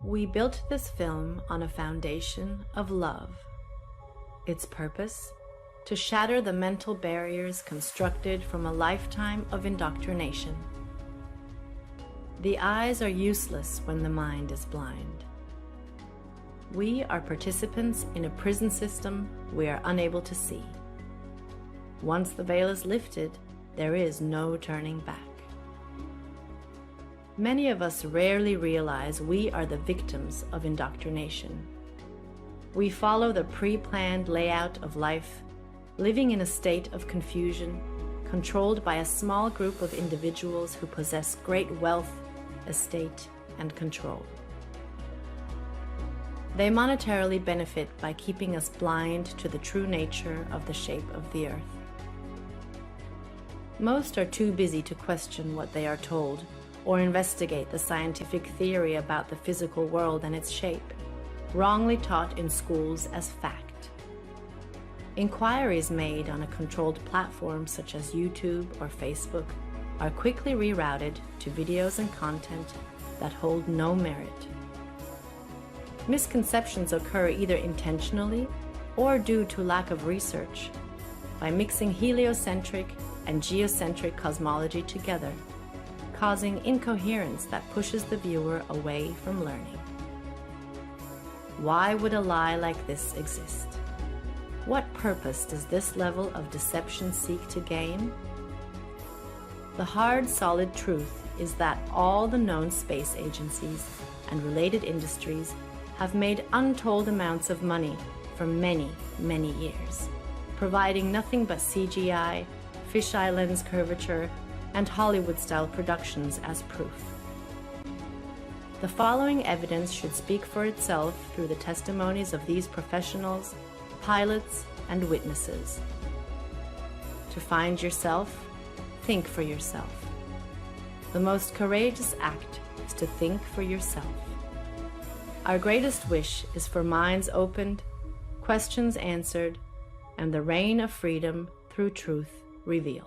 We built this film on a foundation of love. Its purpose? To shatter the mental barriers constructed from a lifetime of indoctrination. The eyes are useless when the mind is blind. We are participants in a prison system we are unable to see. Once the veil is lifted, there is no turning back. Many of us rarely realize we are the victims of indoctrination. We follow the pre-planned layout of life, living in a state of confusion, controlled by a small group of individuals who possess great wealth, estate, and control. They monetarily benefit by keeping us blind to the true nature of the shape of the earth. Most are too busy to question what they are told or investigate the scientific theory about the physical world and its shape, wrongly taught in schools as fact. Inquiries made on a controlled platform such as YouTube or Facebook are quickly rerouted to videos and content that hold no merit. Misconceptions occur either intentionally or due to lack of research by mixing heliocentric and geocentric cosmology together, causing incoherence that pushes the viewer away from learning. Why would a lie like this exist? What purpose does this level of deception seek to gain? The hard, solid truth is that all the known space agencies and related industries have made untold amounts of money for many, many years, providing nothing but CGI, fisheye lens curvature, and Hollywood-style productions as proof. The following evidence should speak for itself through the testimonies of these professionals, pilots, and witnesses. To find yourself, think for yourself. The most courageous act is to think for yourself. Our greatest wish is for minds opened, questions answered, and the reign of freedom through truth revealed.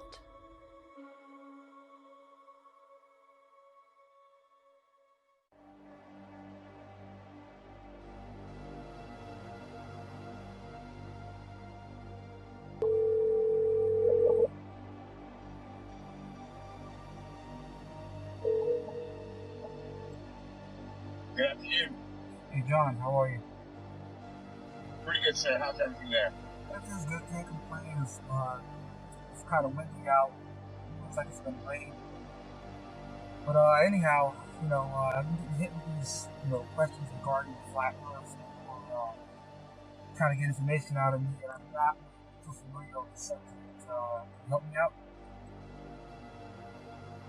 Good afternoon. Hey John, how are you? Pretty good, sir. How's everything there? Everything's good, can't complain. It's kind of windy out. Looks like it's gonna rain. But anyhow, I've been hitting these, questions regarding the flat earth. People trying to get information out of me, and I'm not too familiar with the subject. Can you help me out?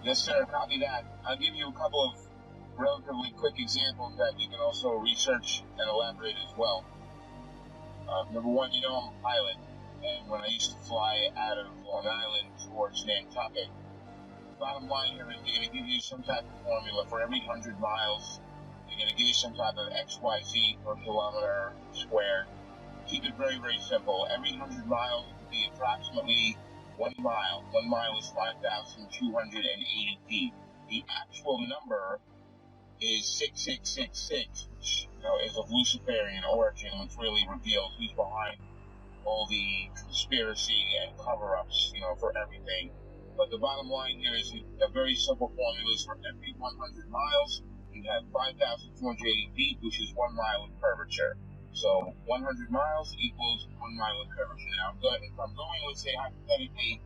Yes, sir. Copy that. I'll give you a couple of relatively quick examples that you can also research and elaborate as well. Number one, I'm a pilot, and when I used to fly out of Long Island towards Nantucket, bottom line here is they're going to give you some type of formula for every 100 miles. They're going to give you some type of XYZ per kilometer squared. Keep it very, very simple. Every 100 miles would be approximately 1 mile. 1 mile is 5,280 feet. The actual number is 6666, which is of Luciferian origin, which really reveals who's behind all the conspiracy and cover-ups, for everything. But the bottom line here is a very simple formula is for every 100 miles, you have 5,280 feet, which is 1 mile of curvature. So 100 miles equals 1 mile of curvature. Now, if I'm going, let's say, hypothetically,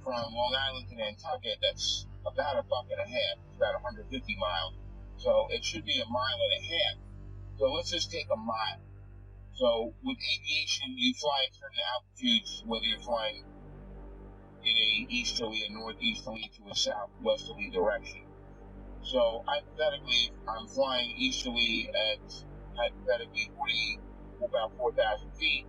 from Long Island to Nantucket, that's about a buck and a half. It's about 150 miles. So it should be 1.5 miles. So let's just take a mile. So with aviation, you fly at certain altitudes, whether you're flying in a easterly, a northeasterly, to a southwesterly direction. So hypothetically, I'm flying easterly at hypothetically about 4,000 feet,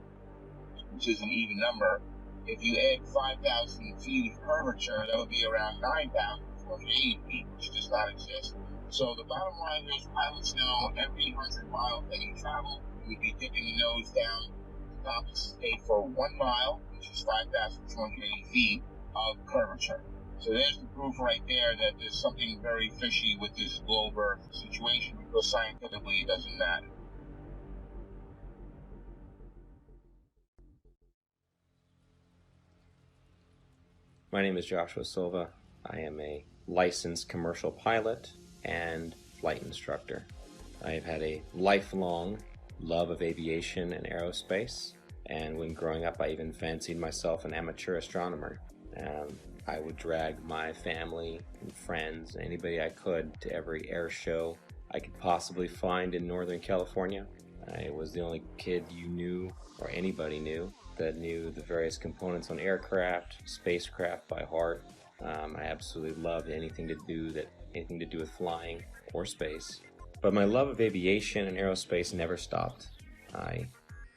which is an even number. If you add 5,000 feet of curvature, that would be around 9,480 feet, which does not exist. So the bottom line is pilots know every 100 miles that you travel, you would be dipping the nose down to compensate for 1 mile, which is 5,280 feet of curvature. So there's the proof right there that there's something very fishy with this globe Earth situation, because scientifically it doesn't matter. My name is Joshua Silva. I am a licensed commercial pilot and flight instructor. I have had a lifelong love of aviation and aerospace, and when growing up I even fancied myself an amateur astronomer. I would drag my family and friends, anybody I could, to every air show I could possibly find in Northern California. I was the only kid you knew, or anybody knew, that knew the various components on aircraft, spacecraft by heart. I absolutely loved anything to do with flying or space. But my love of aviation and aerospace never stopped. I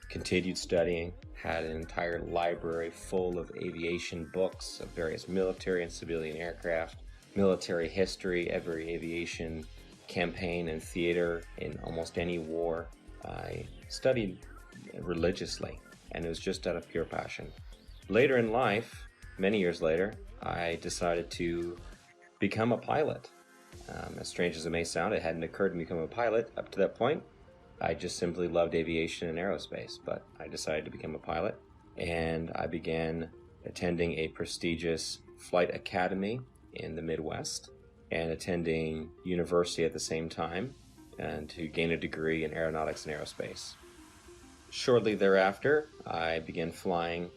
continued studying, had an entire library full of aviation books of various military and civilian aircraft, military history, every aviation campaign and theater in almost any war. I studied religiously, and it was just out of pure passion. Later in life, many years later, I decided to become a pilot. As strange as it may sound, it hadn't occurred to me to become a pilot up to that point. I just simply loved aviation and aerospace, but I decided to become a pilot, and I began attending a prestigious flight academy in the Midwest and attending university at the same time, and to gain a degree in aeronautics and aerospace. Shortly thereafter, I began flying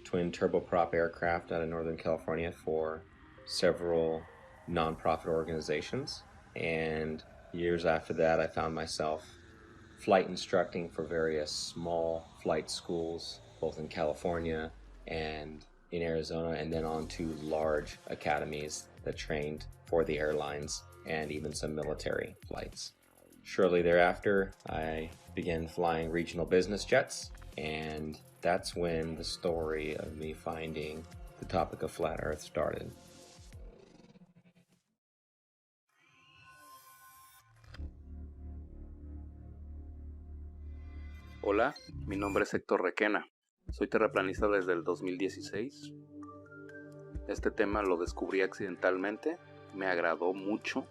twin turboprop aircraft out of Northern California for several nonprofit organizations, and years after that I found myself flight instructing for various small flight schools, both in California and in Arizona, and then on to large academies that trained for the airlines and even some military flights. Shortly thereafter, I began flying regional business jets, and that's when the story of me finding the topic of flat Earth started. Hola, mi nombre es Héctor Requena. Soy terraplanista desde el 2016. Este tema lo descubrí accidentalmente, me agradó mucho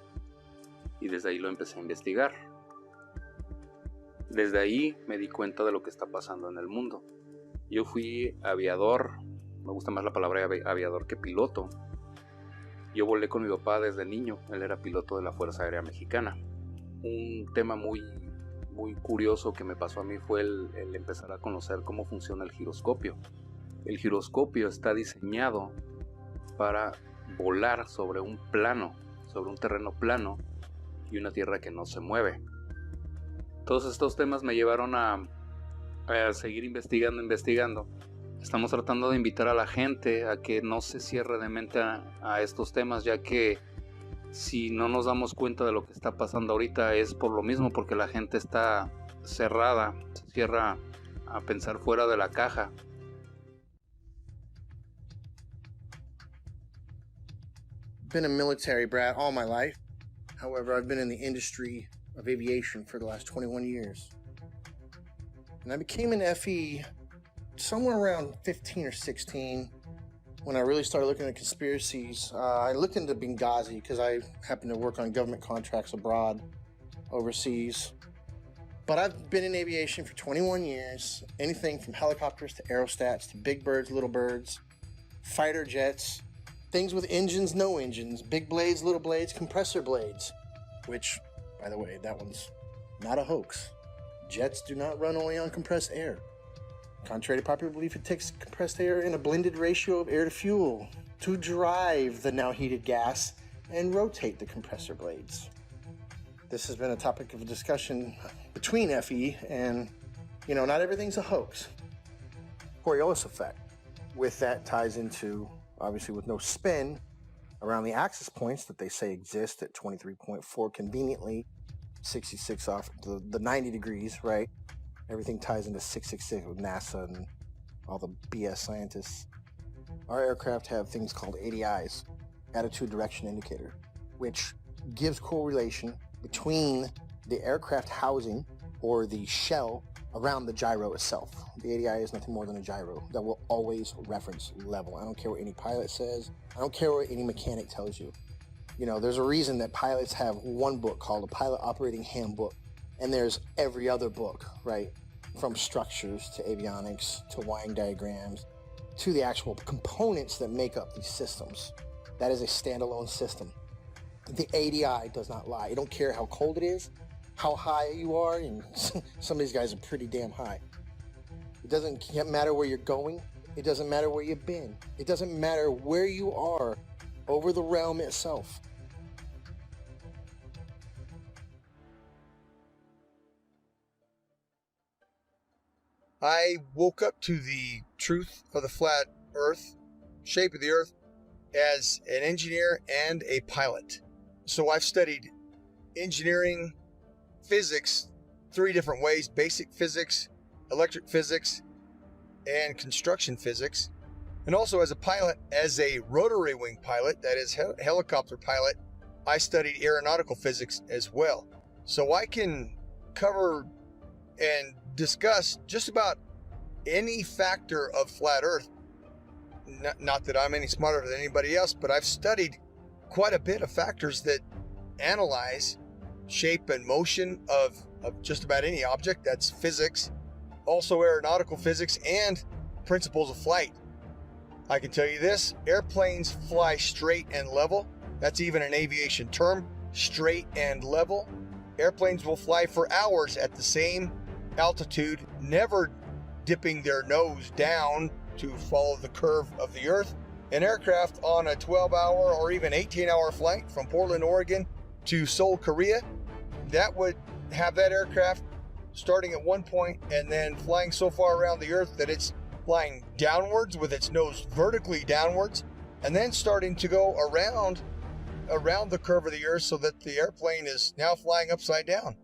y desde ahí lo empecé a investigar. Desde ahí me di cuenta de lo que está pasando en el mundo. Yo fui aviador, me gusta más la palabra aviador que piloto. Yo volé con mi papá desde niño, él era piloto de la Fuerza Aérea Mexicana. Un tema muy curioso que me pasó a mí fue el empezar a conocer cómo funciona el giroscopio. El giroscopio está diseñado para volar sobre un plano, sobre un terreno plano y una tierra que no se mueve. Todos estos temas me llevaron a seguir investigando. Estamos tratando de invitar a la gente a que no se cierre de mente a estos temas, ya que si no nos damos cuenta de lo que está pasando ahorita es por lo mismo, porque la gente está cerrada, se cierra a pensar fuera de la caja. Been a military brat all my life. However, I've been in the industry of aviation for the last 21 years. And I became an FE somewhere around 15 or 16 when I really started looking at conspiracies. I looked into Benghazi because I happen to work on government contracts abroad, overseas. But I've been in aviation for 21 years. Anything from helicopters to aerostats to big birds, little birds, fighter jets, things with engines, no engines, big blades, little blades, compressor blades, which, by the way, that one's not a hoax. Jets do not run only on compressed air. Contrary to popular belief, it takes compressed air in a blended ratio of air to fuel to drive the now heated gas and rotate the compressor blades. This has been a topic of discussion between FE and, not everything's a hoax. Coriolis effect. With that ties into, obviously with no spin, around the axis points that they say exist at 23.4 conveniently, 66 off the 90 degrees, right? Everything ties into 666 with NASA and all the BS scientists. Our aircraft have things called ADIs, attitude direction indicator, which gives correlation between the aircraft housing or the shell around the gyro itself. The ADI is nothing more than a gyro that will always reference level. I don't care what any pilot says. I don't care what any mechanic tells you. You know, there's a reason that pilots have one book called a Pilot Operating Handbook, and there's every other book, right? From structures to avionics to wiring diagrams to the actual components that make up these systems. That is a standalone system. The ADI does not lie. You don't care how cold it is, how high you are, and some of these guys are pretty damn high. It doesn't matter where you're going. It doesn't matter where you've been. It doesn't matter where you are over the realm itself. I woke up to the truth of the flat earth, shape of the earth, as an engineer and a pilot. So I've studied engineering, physics, 3 different ways: basic physics, electric physics, and construction physics. And also as a pilot, as a rotary wing pilot, that is helicopter pilot, I studied aeronautical physics as well. So I can cover and discuss just about any factor of flat earth. Not that I'm any smarter than anybody else, but I've studied quite a bit of factors that analyze shape and motion of just about any object. That's physics, also aeronautical physics, and principles of flight. I can tell you this: airplanes fly straight and level. That's even an aviation term, straight and level. Airplanes will fly for hours at the same altitude, never dipping their nose down to follow the curve of the earth. An aircraft on a 12-hour or even 18-hour flight from Portland, Oregon to Seoul, Korea, that would have that aircraft starting at one point and then flying so far around the earth that it's flying downwards with its nose vertically downwards, and then starting to go around the curve of the earth so that the airplane is now flying upside down.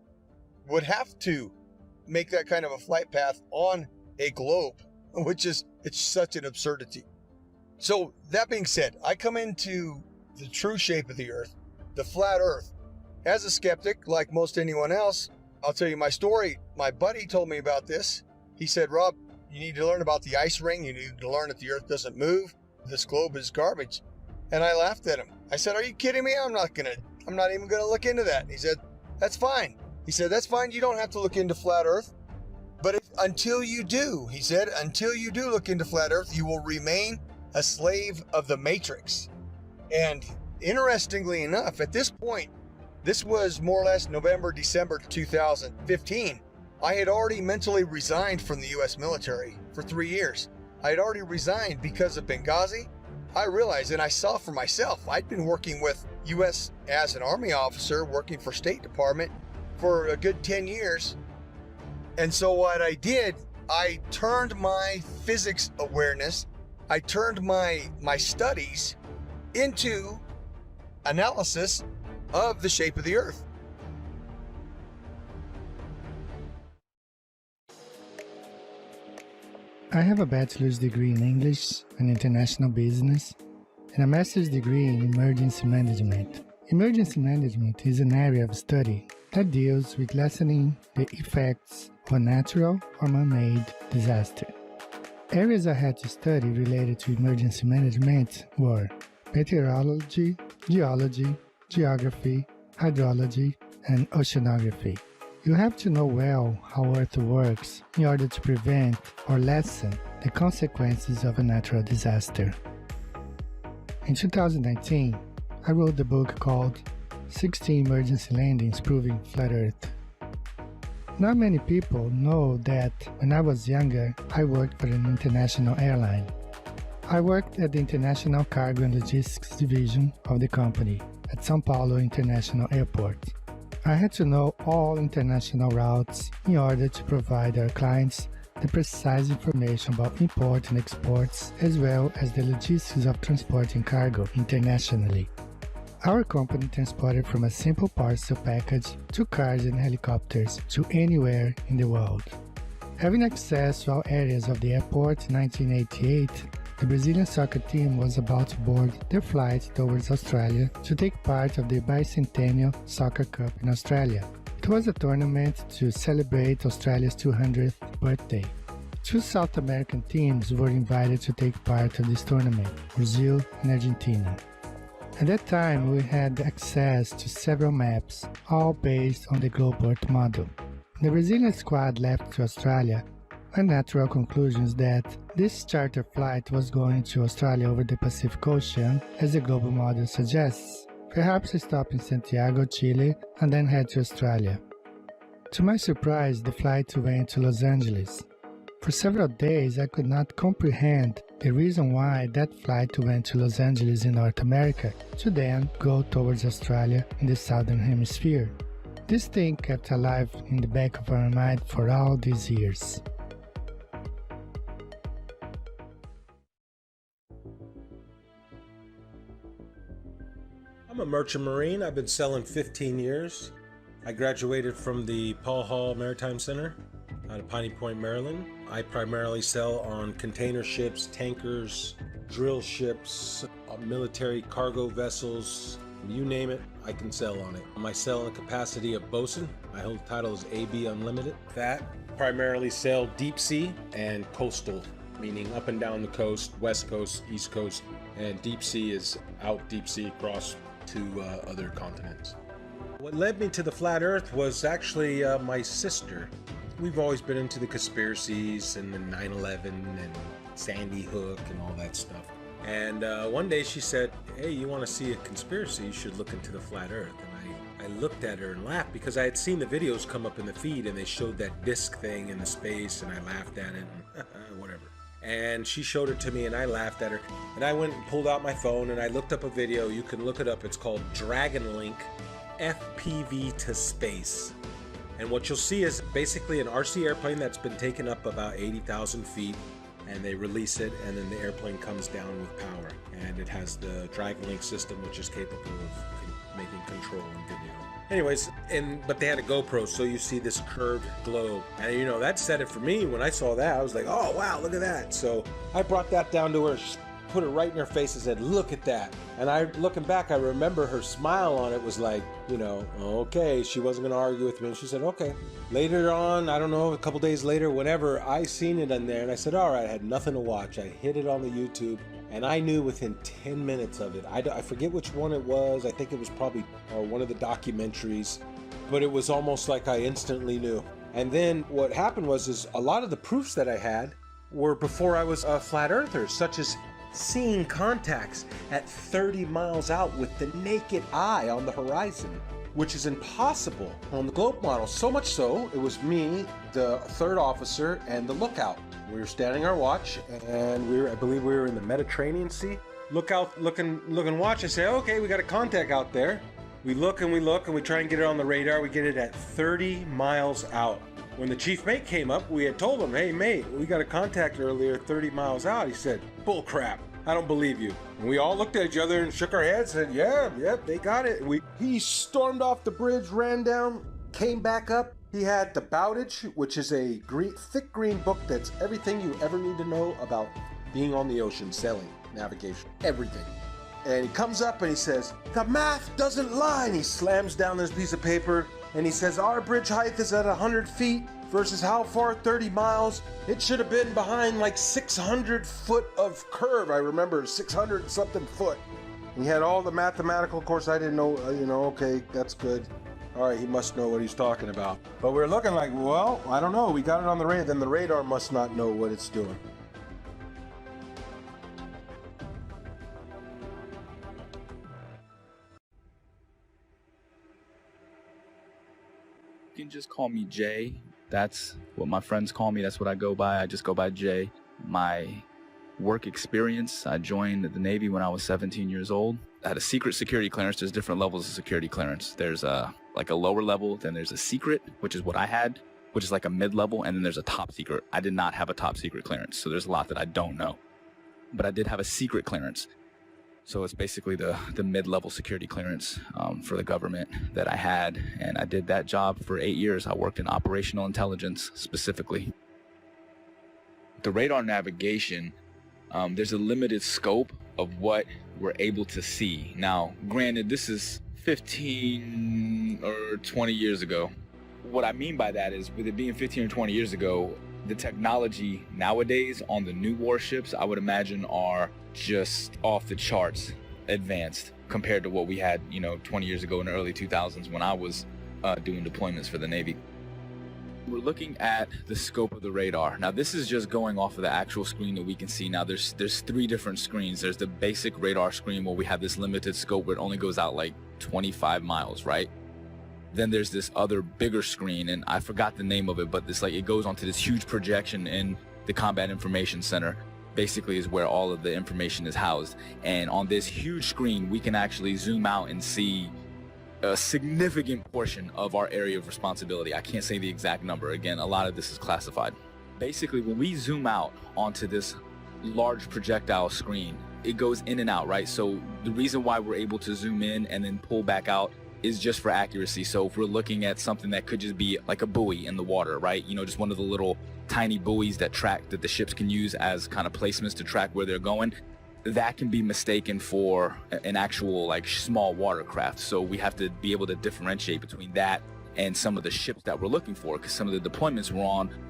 Would have to make that kind of a flight path on a globe, which is, it's such an absurdity. So that being said, I come into the true shape of the earth, the flat earth, as a skeptic, like most anyone else. I'll tell you my story. My buddy told me about this. He said, "Rob, you need to learn about the ice ring. You need to learn that the earth doesn't move. This globe is garbage." And I laughed at him. I said, "Are you kidding me? I'm not even gonna look into that." And he said, "That's fine." He said, "That's fine. You don't have to look into flat earth. But until you do," he said, "until you do look into flat earth, you will remain a slave of the matrix." And interestingly enough, at this point, this was more or less November, December 2015, I had already mentally resigned from the U.S. military for 3 years. I had already resigned because of Benghazi. I realized, and I saw for myself, I'd been working with U.S. as an Army officer, working for State Department for a good 10 years. And so what I did, I turned my physics awareness, I turned my studies into analysis of the shape of the earth. I have a bachelor's degree in English and International Business and a master's degree in Emergency Management. Emergency Management is an area of study that deals with lessening the effects of a natural or man-made disaster. Areas I had to study related to emergency management were meteorology, geology, geography, hydrology, and oceanography. You have to know well how Earth works in order to prevent or lessen the consequences of a natural disaster. In 2019, I wrote the book called 16 Emergency Landings Proving Flat Earth. Not many people know that when I was younger, I worked for an international airline. I worked at the International Cargo and Logistics Division of the company at São Paulo International Airport. I had to know all international routes in order to provide our clients the precise information about import and exports, as well as the logistics of transporting cargo internationally. Our company transported from a simple parcel package to cars and helicopters to anywhere in the world. Having access to all areas of the airport in 1988, the Brazilian soccer team was about to board their flight towards Australia to take part of the bicentennial Soccer Cup in Australia. It was a tournament to celebrate Australia's 200th birthday. Two South American teams were invited to take part of this tournament, Brazil and Argentina. At that time, we had access to several maps, all based on the globe Earth model. The Brazilian squad left to Australia with natural conclusions that this charter flight was going to Australia over the Pacific Ocean, as the global model suggests, perhaps stop in Santiago, Chile, and then head to Australia. To my surprise, the flight went to Los Angeles. For several days, I could not comprehend the reason why that flight went to Los Angeles in North America to then go towards Australia in the Southern Hemisphere. This thing kept alive in the back of our mind for all these years. I'm a merchant marine. I've been sailing 15 years. I graduated from the Paul Hall Maritime Center out of Piney Point, Maryland. I primarily sail on container ships, tankers, drill ships, military cargo vessels, you name it, I can sail on it. I sail in the capacity of bosun. My whole title is AB Unlimited. That primarily sail deep sea and coastal, meaning up and down the coast, west coast, east coast, and deep sea is out deep sea across to other continents. What led me to the flat earth was actually my sister. We've always been into the conspiracies and the 9/11 and Sandy Hook and all that stuff. And one day she said, hey, you want to see a conspiracy? You should look into the flat earth. And I looked at her and laughed because I had seen the videos come up in the feed and they showed that disc thing in the space and I laughed at it and whatever. And she showed it to me and I laughed at her. And I went and pulled out my phone and I looked up a video. You can look it up. It's called Dragon Link FPV to Space. And what you'll see is basically an RC airplane that's been taken up about 80,000 feet and they release it and then the airplane comes down with power. And it has the Dragon Link system which is capable of making control and video. Anyways, but they had a GoPro, so you see this curved globe. And you know, that said it for me. When I saw that, I was like, oh wow, look at that. So I brought that down to her, put it right in her face and said, look at that. And looking back, I remember her smile on it was like, you know, okay, she wasn't gonna argue with me. And she said, okay. Later on, I don't know, a couple days later, whenever I seen it in there and I said, all right, I had nothing to watch. I hit it on the YouTube and I knew within 10 minutes of it. I forget which one it was. I think it was probably one of the documentaries, but it was almost like I instantly knew. And then what happened was a lot of the proofs that I had were before I was a flat earther, such as seeing contacts at 30 miles out with the naked eye on the horizon, which is impossible on the globe model. So much so, it was me, the third officer, and the lookout. We were standing our watch, and I believe we were in the Mediterranean Sea. Look out, looking watch, and say, okay, we got a contact out there. We look and we try and get it on the radar. We get it at 30 miles out. When the chief mate came up, we had told him, hey mate, we got a contact earlier 30 miles out. He said, bull crap, I don't believe you. And we all looked at each other and shook our heads and said, yeah, they got it. He stormed off the bridge, ran down, came back up. He had the Bowditch, which is a thick green book that's everything you ever need to know about being on the ocean, sailing, navigation, everything. And he comes up and he says, the math doesn't lie. And he slams down this piece of paper and he says, our bridge height is at 100 feet versus how far? 30 miles. It should have been behind like 600 foot of curve. I remember 600 something foot. He had all the mathematical, of course I didn't know, okay, that's good. All right, he must know what he's talking about. But we're looking like, well, I don't know. We got it on the radar. Then the radar must not know what it's doing. You can just call me Jay. That's what my friends call me. That's what I go by. I just go by Jay. My work experience, I joined the Navy when I was 17 years old. I had a secret security clearance. There's different levels of security clearance. There's like a lower level, then there's a secret, which is what I had, which is like a mid-level, and then there's a top secret. I did not have a top secret clearance, so there's a lot that I don't know. But I did have a secret clearance. So it's basically the mid-level security clearance for the government that I had, and I did that job for 8 years. I worked in operational intelligence specifically. The radar navigation, there's a limited scope of what we're able to see. Now, granted, this is 15 or 20 years ago. what I mean by that is, with it being 15 or 20 years ago, the technology nowadays on the new warships, I would imagine, are just off the charts advanced compared to what we had, 20 years ago in the early 2000s when I was doing deployments for the Navy. We're looking at the scope of the radar. Now, this is just going off of the actual screen that we can see. Now, there's 3 different screens. There's the basic radar screen where we have this limited scope where it only goes out like 25 miles, right? Then there's this other bigger screen, and I forgot the name of it, but it goes onto this huge projection in the Combat Information Center. Basically is where all of the information is housed. And on this huge screen, we can actually zoom out and see a significant portion of our area of responsibility. I can't say the exact number. Again, a lot of this is classified. Basically, when we zoom out onto this large projectile screen, it goes in and out, right? So the reason why we're able to zoom in and then pull back out is just for accuracy. So if we're looking at something that could just be like a buoy in the water, right? Just one of the little tiny buoys that the ships can use as kind of placements to track where they're going, that can be mistaken for an actual small watercraft. So we have to be able to differentiate between that and some of the ships that we're looking for, because some of the deployments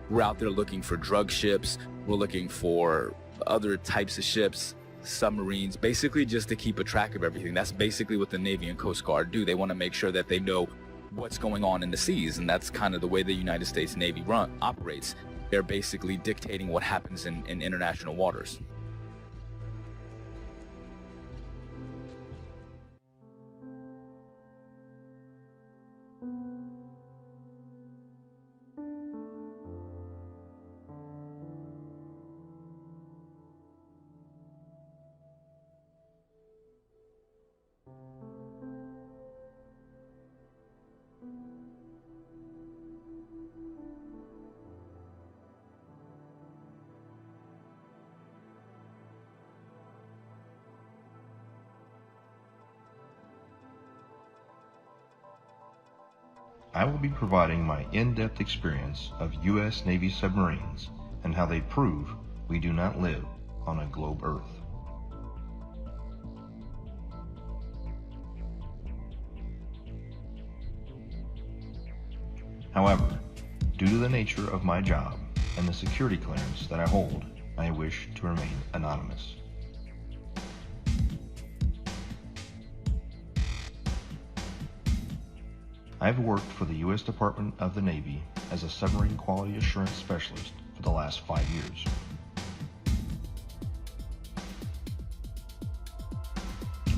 we're out there looking for drug ships, we're looking for other types of ships, submarines, basically just to keep a track of everything. That's basically what the Navy and Coast Guard do. They want to make sure that they know what's going on in the seas, and that's kind of the way the United States Navy operates. They're basically dictating what happens in international waters. I will be providing my in-depth experience of U.S. Navy submarines and how they prove we do not live on a globe Earth. However, due to the nature of my job and the security clearance that I hold, I wish to remain anonymous. I've worked for the U.S. Department of the Navy as a submarine quality assurance specialist for the last 5 years.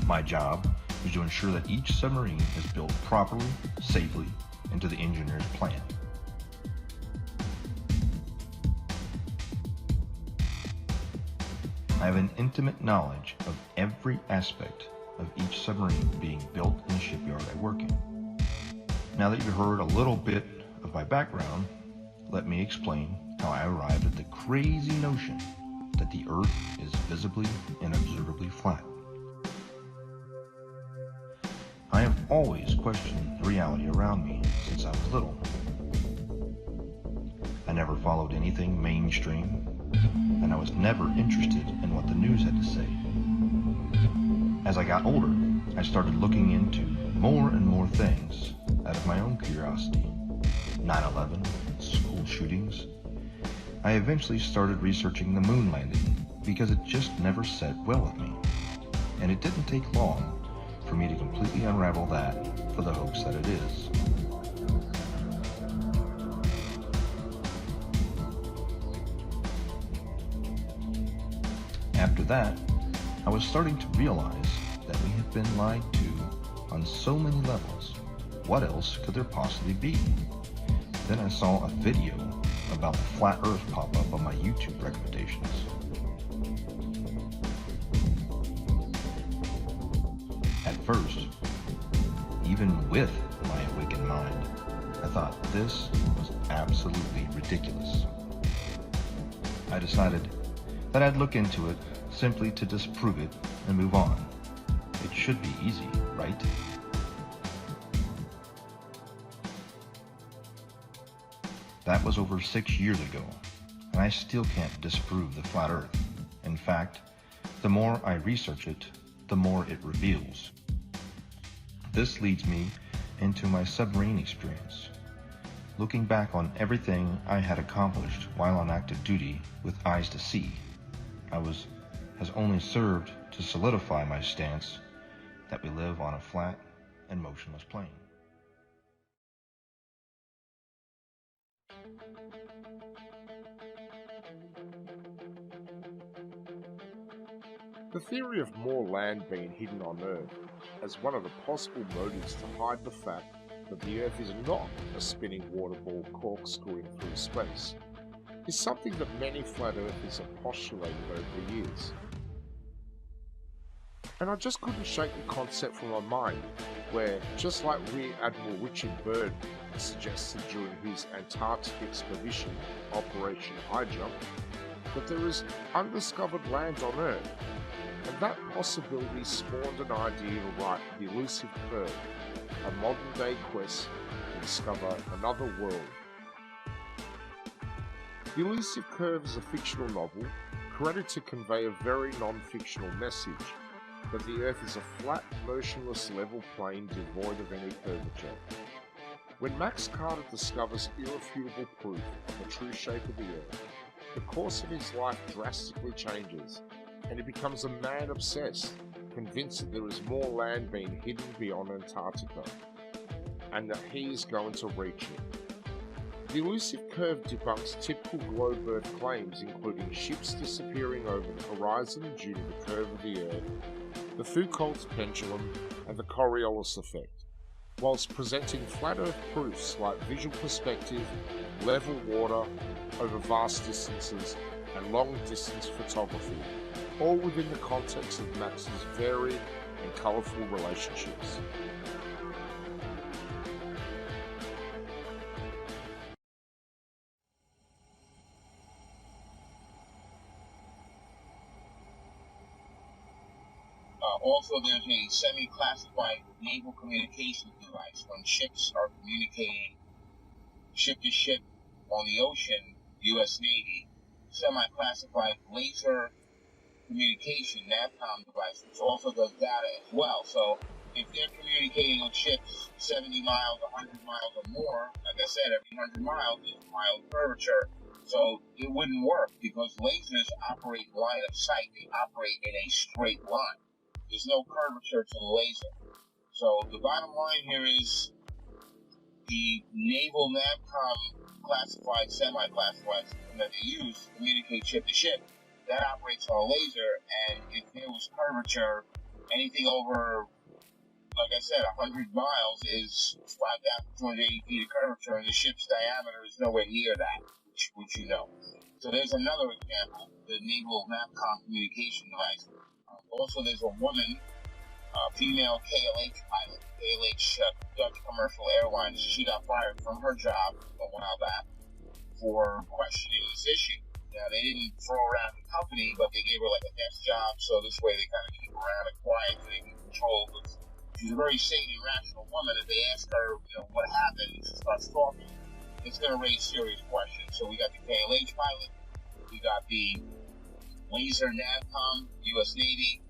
My job is to ensure that each submarine is built properly, safely, and to the engineer's plan. I have an intimate knowledge of every aspect of each submarine being built in the shipyard I work in. Now that you've heard a little bit of my background, let me explain how I arrived at the crazy notion that the Earth is visibly and observably flat. I have always questioned the reality around me since I was little. I never followed anything mainstream, and I was never interested in what the news had to say. As I got older, I started looking into more and more things out of my own curiosity. 9/11, school shootings. I eventually started researching the moon landing because it just never sat well with me. And it didn't take long for me to completely unravel that for the hoax that it is. After that, I was starting to realize that we had been lied to on so many levels. What else could there possibly be? Then I saw a video about the flat Earth pop up on my YouTube recommendations. At first, even with my awakened mind, I thought this was absolutely ridiculous. I decided that I'd look into it simply to disprove it and move on. It should be easy, right? That was over 6 years ago, and I still can't disprove the flat Earth. In fact, the more I research it, the more it reveals. This leads me into my submarine experience. looking back on everything I had accomplished while on active duty with eyes to see, has only served to solidify my stance that we live on a flat and motionless plane. The theory of more land being hidden on Earth as one of the possible motives to hide the fact that the Earth is not a spinning water ball corkscrewing through space is something that many flat earthers have postulated over the years. And I just couldn't shake the concept from my mind, where, just like Rear Admiral Richard Byrd suggested during his Antarctic expedition, Operation High Jump, that there is undiscovered land on Earth, and that possibility spawned an idea to write The Elusive Curve, a modern-day quest to discover another world. The Elusive Curve is a fictional novel created to convey a very non-fictional message, that the Earth is a flat, motionless, level plane devoid of any curvature. When Max Carter discovers irrefutable proof of the true shape of the Earth, the course of his life drastically changes, and he becomes a man obsessed, convinced that there is more land being hidden beyond Antarctica, and that he is going to reach it. The Elusive Curve debunks typical globe Earth claims, including ships disappearing over the horizon due to the curve of the Earth, the Foucault's pendulum, and the Coriolis effect, whilst presenting flat Earth proofs like visual perspective, level water over vast distances, and long-distance photography, all within the context of Max's varied and colourful relationships. Also, there's a semi-classified naval communications device when ships are communicating ship to ship on the ocean, U.S. Navy, semi-classified laser communication NAVCOM device, which also does data as well. So if they're communicating with ships 70 miles, 100 miles or more, like I said, every 100 miles is a mile of curvature. So it wouldn't work because lasers operate line of sight. They operate in a straight line. There's no curvature to the laser. So the bottom line here is the naval NAVCOM classified, semi-classified system that they use to communicate ship to ship, that operates on a laser, and if there was curvature, anything over, like I said, 100 miles is 5,280 feet of curvature, and the ship's diameter is nowhere near that, which you know. So there's another example, the naval NAVCOM communication device. Also, there's a woman, female KLH pilot, KLH Dutch Commercial Airlines. She got fired from her job a while back for questioning this issue. Now, they didn't throw her out of the company, but they gave her like a desk job, so this way they kind of keep her out of quiet so they can control. But she's a very sane and rational woman. If they ask her, what happened, she starts talking, it's going to raise serious questions. So we got the KLH pilot, we got the laser NAVCOM, U.S. Navy.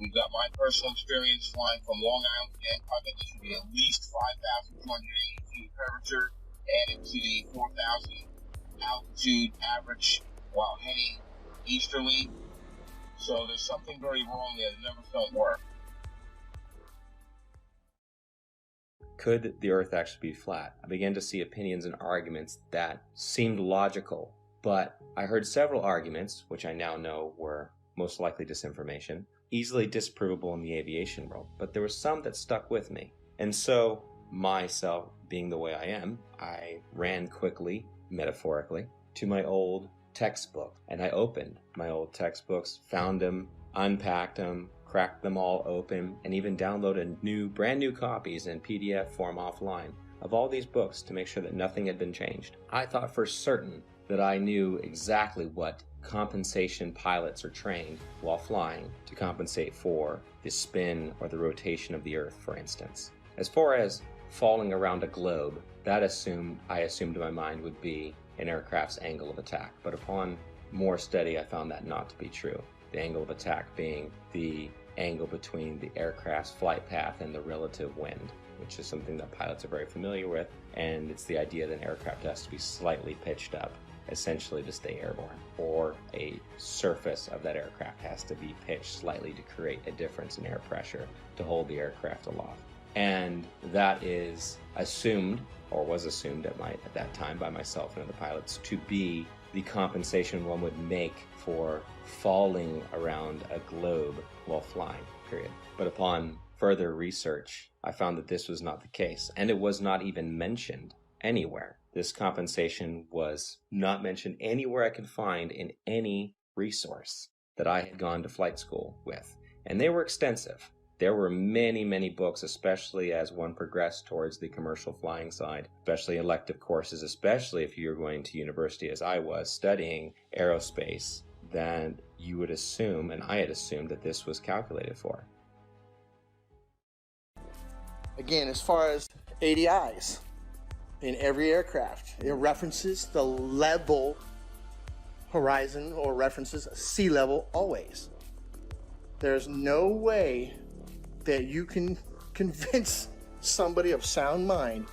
We've got my personal experience flying from Long Island to Bangkok. That should be at least 5,280 feet of curvature, added to the 4,000 altitude average while heading easterly. So there's something very wrong there. The numbers don't work. Could the Earth actually be flat? I began to see opinions and arguments that seemed logical, but I heard several arguments, which I now know were most likely disinformation, easily disprovable in the aviation world, but there were some that stuck with me. And so, myself being the way I am, I ran quickly, metaphorically, to my old textbook. And I opened my old textbooks, found them, unpacked them, cracked them all open, and even downloaded brand new copies in PDF form offline of all these books to make sure that nothing had been changed. I thought for certain that I knew exactly what compensation pilots are trained while flying to compensate for the spin or the rotation of the Earth, for instance. As far as falling around a globe, that I assumed in my mind would be an aircraft's angle of attack. But upon more study, I found that not to be true. The angle of attack being the angle between the aircraft's flight path and the relative wind. which is something that pilots are very familiar with, and it's the idea that an aircraft has to be slightly pitched up, essentially to stay airborne, or a surface of that aircraft has to be pitched slightly to create a difference in air pressure to hold the aircraft aloft. And that is assumed, or was assumed at that time by myself and other pilots, to be the compensation one would make for falling around a globe while flying, period. But upon further research, I found that this was not the case, and it was not even mentioned anywhere. This compensation was not mentioned anywhere I could find in any resource that I had gone to flight school with. And they were extensive. There were many, many books, especially as one progressed towards the commercial flying side, especially elective courses, especially if you're going to university as I was, studying aerospace, that you would assume, and I had assumed, that this was calculated for. Again, as far as ADIs, in every aircraft, it references the level horizon or references sea level always. There's no way that you can convince somebody of sound mind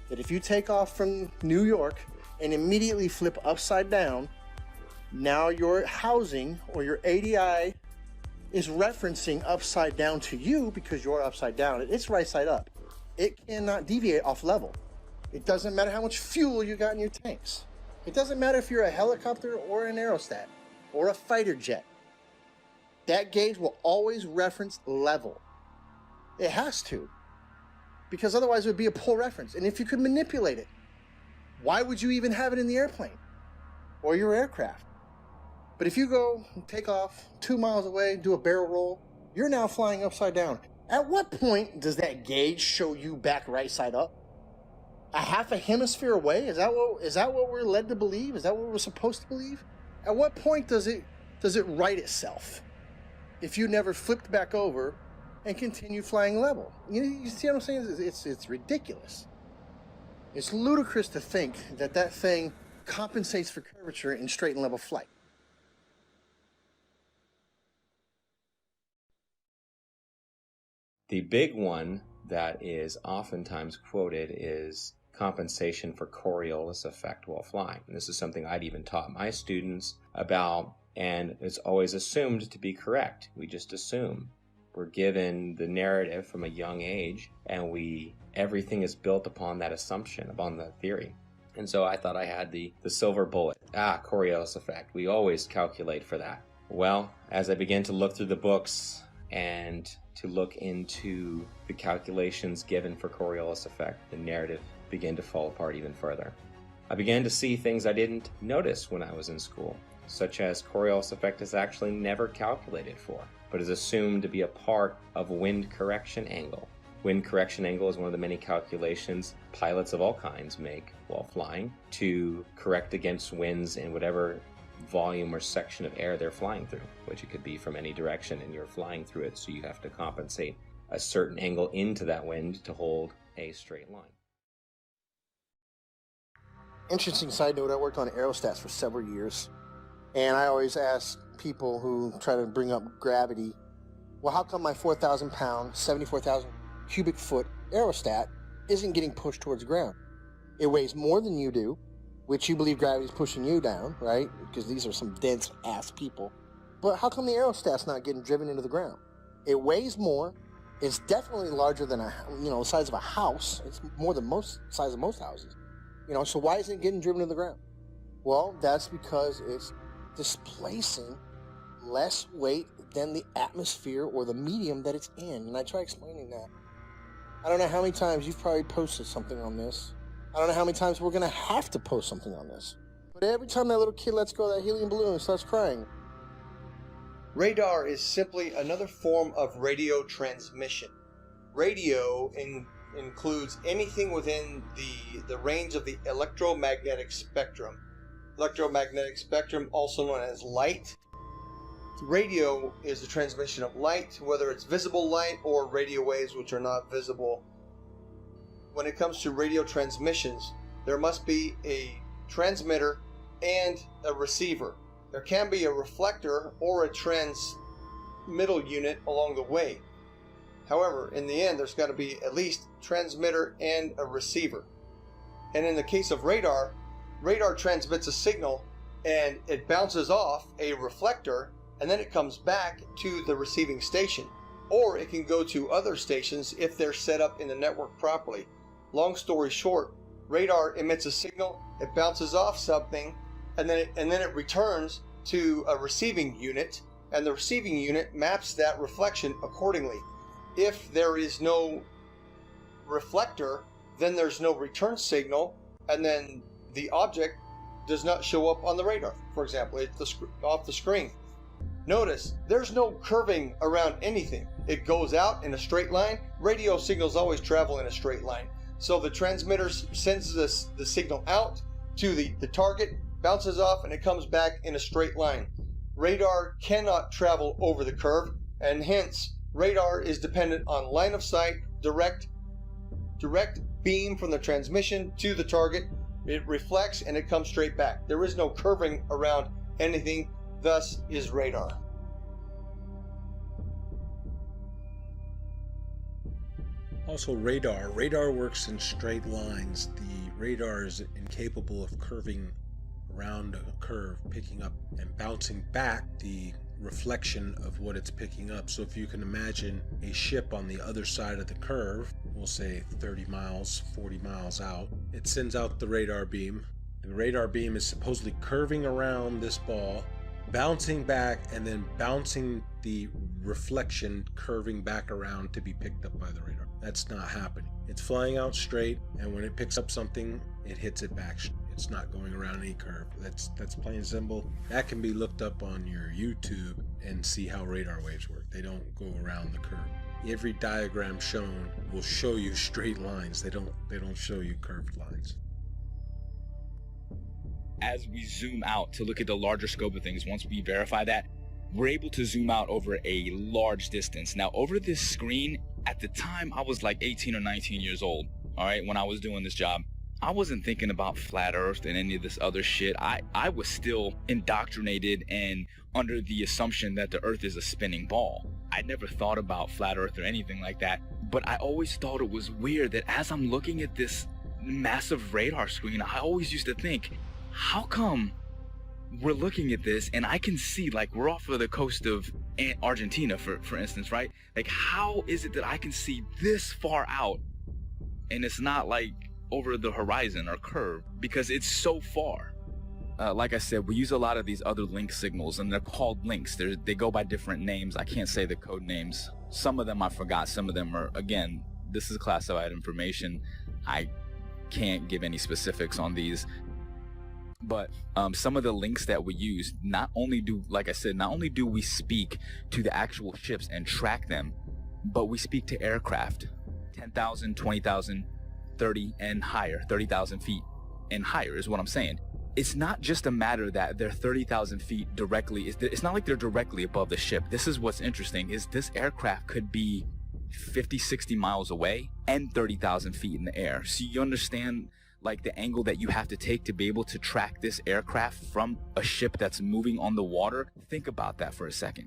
that if you take off from New York and immediately flip upside down, now your housing or your ADI is referencing upside down to you because you're upside down. It's right side up. It cannot deviate off level. It doesn't matter how much fuel you got in your tanks. It doesn't matter if you're a helicopter or an aerostat or a fighter jet. That gauge will always reference level. It has to, because otherwise it would be a poor reference. And if you could manipulate it, why would you even have it in the airplane or your aircraft? But if you go take off 2 miles away, do a barrel roll, you're now flying upside down. At what point does that gauge show you back right side up? A half a hemisphere away? Is that what we're led to believe? Is that what we're supposed to believe? At what point does it right itself if you never flipped back over and continue flying level? You see what I'm saying? It's ridiculous. It's ludicrous to think that thing compensates for curvature in straight and level flight. The big one that is oftentimes quoted is compensation for Coriolis effect while flying. And this is something I'd even taught my students about, and it's always assumed to be correct. We just assume. We're given the narrative from a young age, and everything is built upon that assumption, upon the theory. And so I thought I had the silver bullet. Coriolis effect. We always calculate for that. Well, as I began to look through the books and to look into the calculations given for Coriolis effect, the narrative began to fall apart even further. I began to see things I didn't notice when I was in school, such as Coriolis effect is actually never calculated for, but is assumed to be a part of wind correction angle. Wind correction angle is one of the many calculations pilots of all kinds make while flying to correct against winds in whatever volume or section of air they're flying through, which it could be from any direction, and you're flying through it, so you have to compensate a certain angle into that wind to hold a straight line. Interesting side note, I worked on aerostats for several years, and I always ask people who try to bring up gravity, well, how come my 4,000 pound, 74,000 cubic foot aerostat isn't getting pushed towards the ground? It weighs more than you do, which you believe gravity is pushing you down, right? Because these are some dense ass people. But how come the aerostat's not getting driven into the ground? It weighs more. It's definitely larger than the size of a house. It's more than size of most houses. So why isn't it getting driven to the ground? Well, that's because it's displacing less weight than the atmosphere or the medium that it's in. And I try explaining that. I don't know how many times you've probably posted something on this. I don't know how many times we're going to have to post something on this. But every time that little kid lets go of that helium balloon and starts crying. Radar is simply another form of radio transmission. Radio includes anything within the range of the electromagnetic spectrum. Electromagnetic spectrum, also known as light. Radio is the transmission of light, whether it's visible light or radio waves which are not visible. When it comes to radio transmissions, there must be a transmitter and a receiver. There can be a reflector or a transmittal unit along the way. However, in the end, there's got to be at least transmitter and a receiver. And in the case of radar, radar transmits a signal and it bounces off a reflector, and then it comes back to the receiving station. Or it can go to other stations if they're set up in the network properly. Long story short, radar emits a signal, it bounces off something, and then it returns to a receiving unit, and the receiving unit maps that reflection accordingly. If there is no reflector, then there's no return signal, and then the object does not show up on the radar, for example, off the screen. Notice, there's no curving around anything. It goes out in a straight line. Radio signals always travel in a straight line. So the transmitter sends the signal out to the target, bounces off, and it comes back in a straight line. Radar cannot travel over the curve, and hence, radar is dependent on line of sight, direct beam from the transmission to the target. It reflects and it comes straight back. There is no curving around anything, thus is radar. Also, radar works in straight lines. The radar is incapable of curving around a curve, picking up and bouncing back the reflection of what it's picking up. So if you can imagine a ship on the other side of the curve, we'll say 30 miles, 40 miles out, it sends out the radar beam. The radar beam is supposedly curving around this ball, bouncing back, and then bouncing the reflection, curving back around to be picked up by the radar. That's not happening. It's flying out straight, and when it picks up something, it hits it back. It's not going around any curve. That's plain and simple. That can be looked up on your YouTube and see how radar waves work. They don't go around the curve. Every diagram shown will show you straight lines. They don't show you curved lines. As we zoom out to look at the larger scope of things, once we verify that, we're able to zoom out over a large distance. Now, over this screen, at the time, I was like 18 or 19 years old, all right, when I was doing this job. I wasn't thinking about flat earth and any of this other shit. I was still indoctrinated and under the assumption that the earth is a spinning ball. I never thought about flat earth or anything like that, but I always thought it was weird that as I'm looking at this massive radar screen, I always used to think, how come we're looking at this and I can see, like, we're off of the coast of Argentina, for instance, right? Like, how is it that I can see this far out and it's not like over the horizon or curve, because it's so far? Like I said, we use a lot of these other link signals, and they're called links. They go by different names. I can't say the code names. Some of them I forgot. Some of them are, again, this is classified information. I can't give any specifics on these. But some of the links that we use, not only do we speak to the actual ships and track them, but we speak to aircraft, 10,000, 20,000, 30 and higher, 30,000 feet and higher is what I'm saying. It's not just a matter that they're 30,000 feet directly. It's not like they're directly above the ship. This is what's interesting, is this aircraft could be 50, 60 miles away and 30,000 feet in the air. So you understand, like, the angle that you have to take to be able to track this aircraft from a ship that's moving on the water. Think about that for a second.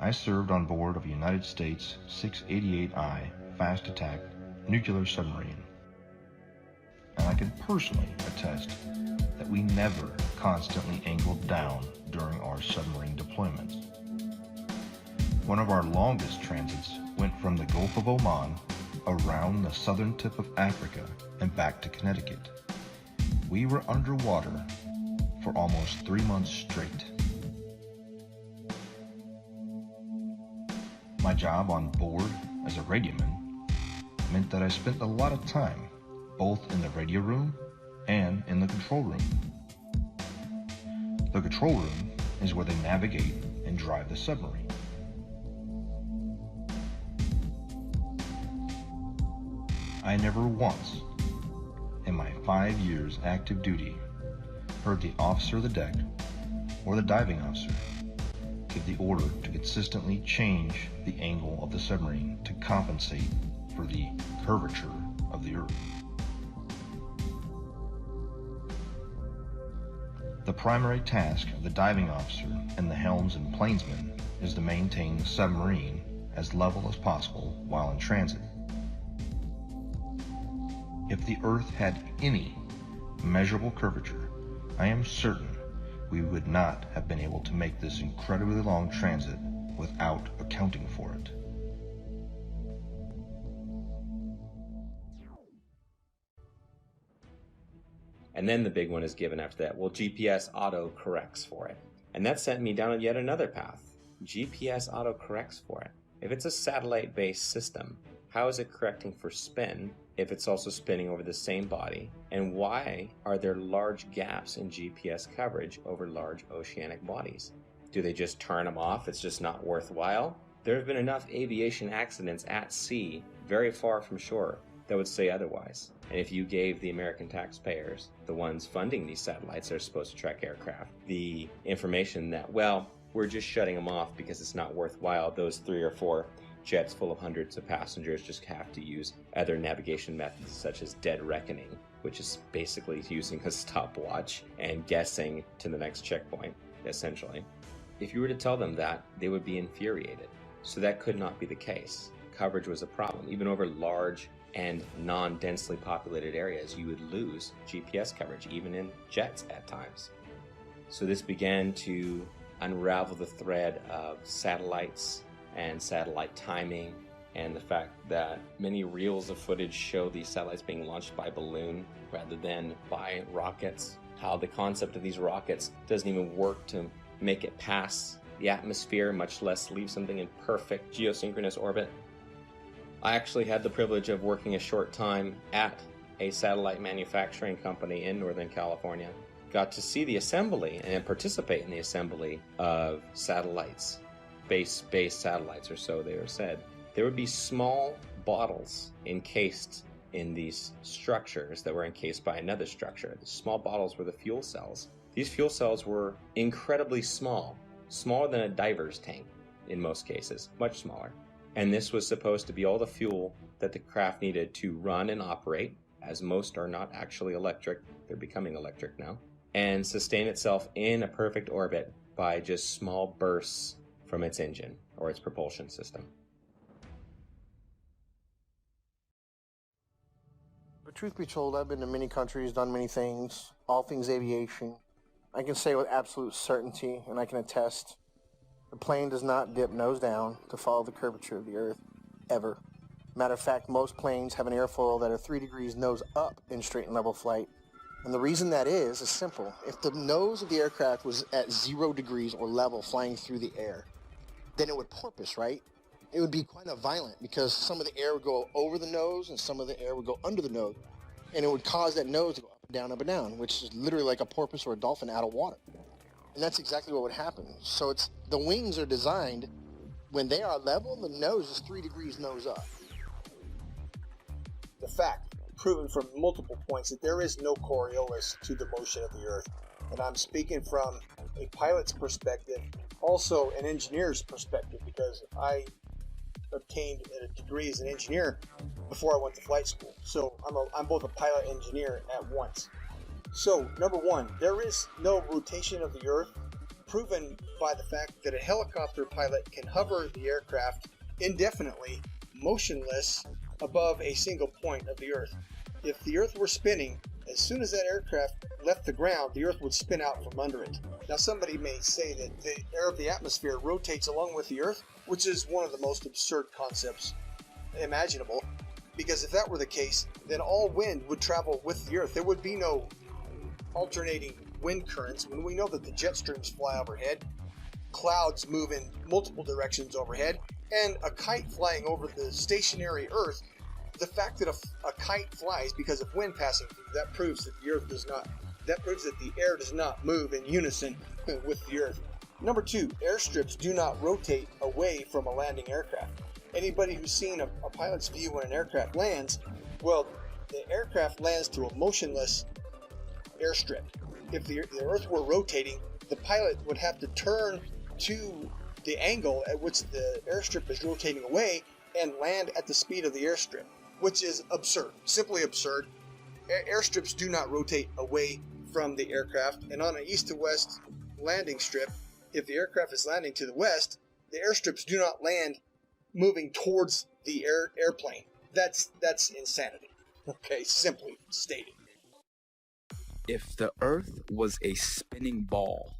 I served on board of a United States 688I fast attack nuclear submarine, and I can personally attest that we never constantly angled down during our submarine deployments. One of our longest transits went from the Gulf of Oman around the southern tip of Africa and back to Connecticut. We were underwater for almost 3 months straight. My job on board as a radioman meant that I spent a lot of time both in the radio room and in the control room. The control room is where they navigate and drive the submarine. I never once, in my 5 years active duty, heard the officer of the deck or the diving officer give the order to consistently change the angle of the submarine to compensate for the curvature of the Earth. The primary task of the diving officer and the helms and plainsman is to maintain the submarine as level as possible while in transit. If the Earth had any measurable curvature, I am certain we would not have been able to make this incredibly long transit without accounting for it. And then the big one is given after that. Well, GPS auto corrects for it. And that sent me down yet another path. GPS auto corrects for it. If it's a satellite-based system, how is it correcting for spin if it's also spinning over the same body? And why are there large gaps in GPS coverage over large oceanic bodies? Do they just turn them off? It's just not worthwhile? There have been enough aviation accidents at sea, very far from shore, that would say otherwise. And if you gave the American taxpayers, the ones funding these satellites that are supposed to track aircraft, the information that, well, we're just shutting them off because it's not worthwhile, those 3 or 4 jets full of hundreds of passengers just have to use other navigation methods such as dead reckoning, which is basically using a stopwatch and guessing to the next checkpoint, essentially. If you were to tell them that, they would be infuriated. So that could not be the case. Coverage was a problem. Even over large and non-densely populated areas, you would lose GPS coverage, even in jets at times. So this began to unravel the thread of satellites and satellite timing, and the fact that many reels of footage show these satellites being launched by balloon rather than by rockets. How the concept of these rockets doesn't even work to make it past the atmosphere, much less leave something in perfect geosynchronous orbit. I actually had the privilege of working a short time at a satellite manufacturing company in Northern California. Got to see the assembly and participate in the assembly of satellites, space-based satellites, or so they were said. There would be small bottles encased in these structures that were encased by another structure. The small bottles were the fuel cells. These fuel cells were incredibly small, smaller than a diver's tank in most cases, much smaller. And this was supposed to be all the fuel that the craft needed to run and operate, as most are not actually electric, they're becoming electric now, and sustain itself in a perfect orbit by just small bursts from its engine or its propulsion system. But truth be told, I've been to many countries, done many things, all things aviation. I can say with absolute certainty, and I can attest, the plane does not dip nose down to follow the curvature of the Earth, ever. Matter of fact, most planes have an airfoil that are 3 degrees nose up in straight and level flight. And the reason that is simple. If the nose of the aircraft was at 0 degrees or level flying through the air, then it would porpoise, right? It would be quite violent because some of the air would go over the nose and some of the air would go under the nose. And it would cause that nose to go up and down, which is literally like a porpoise or a dolphin out of water. And that's exactly what would happen. So the wings are designed, when they are level, the nose is 3 degrees nose up. The fact, proven from multiple points, that there is no Coriolis to the motion of the Earth. And I'm speaking from a pilot's perspective, also an engineer's perspective, because I obtained a degree as an engineer before I went to flight school. So I'm both a pilot and engineer at once. So, number one, there is no rotation of the Earth, proven by the fact that a helicopter pilot can hover the aircraft indefinitely, motionless, above a single point of the Earth. If the Earth were spinning, as soon as that aircraft left the ground, the Earth would spin out from under it. Now, somebody may say that the air of the atmosphere rotates along with the Earth, which is one of the most absurd concepts imaginable, because if that were the case, then all wind would travel with the Earth. There would be no alternating wind currents when we know that the jet streams fly overhead, clouds move in multiple directions overhead, and a kite flying over the stationary Earth. The fact that a kite flies because of wind passing through, that proves that the Earth does not. That proves that the air does not move in unison with the Earth. Number two, airstrips do not rotate away from a landing aircraft. Anybody who's seen a pilot's view when an aircraft lands, well, the aircraft lands to a motionless airstrip. If the Earth were rotating, the pilot would have to turn to the angle at which the airstrip is rotating away and land at the speed of the airstrip, which is absurd, simply absurd. Airstrips do not rotate away from the aircraft, and on an east to west landing strip, if the aircraft is landing to the west, the airstrips do not land moving towards the airplane. That's insanity. Okay, simply stated. If the Earth was a spinning ball,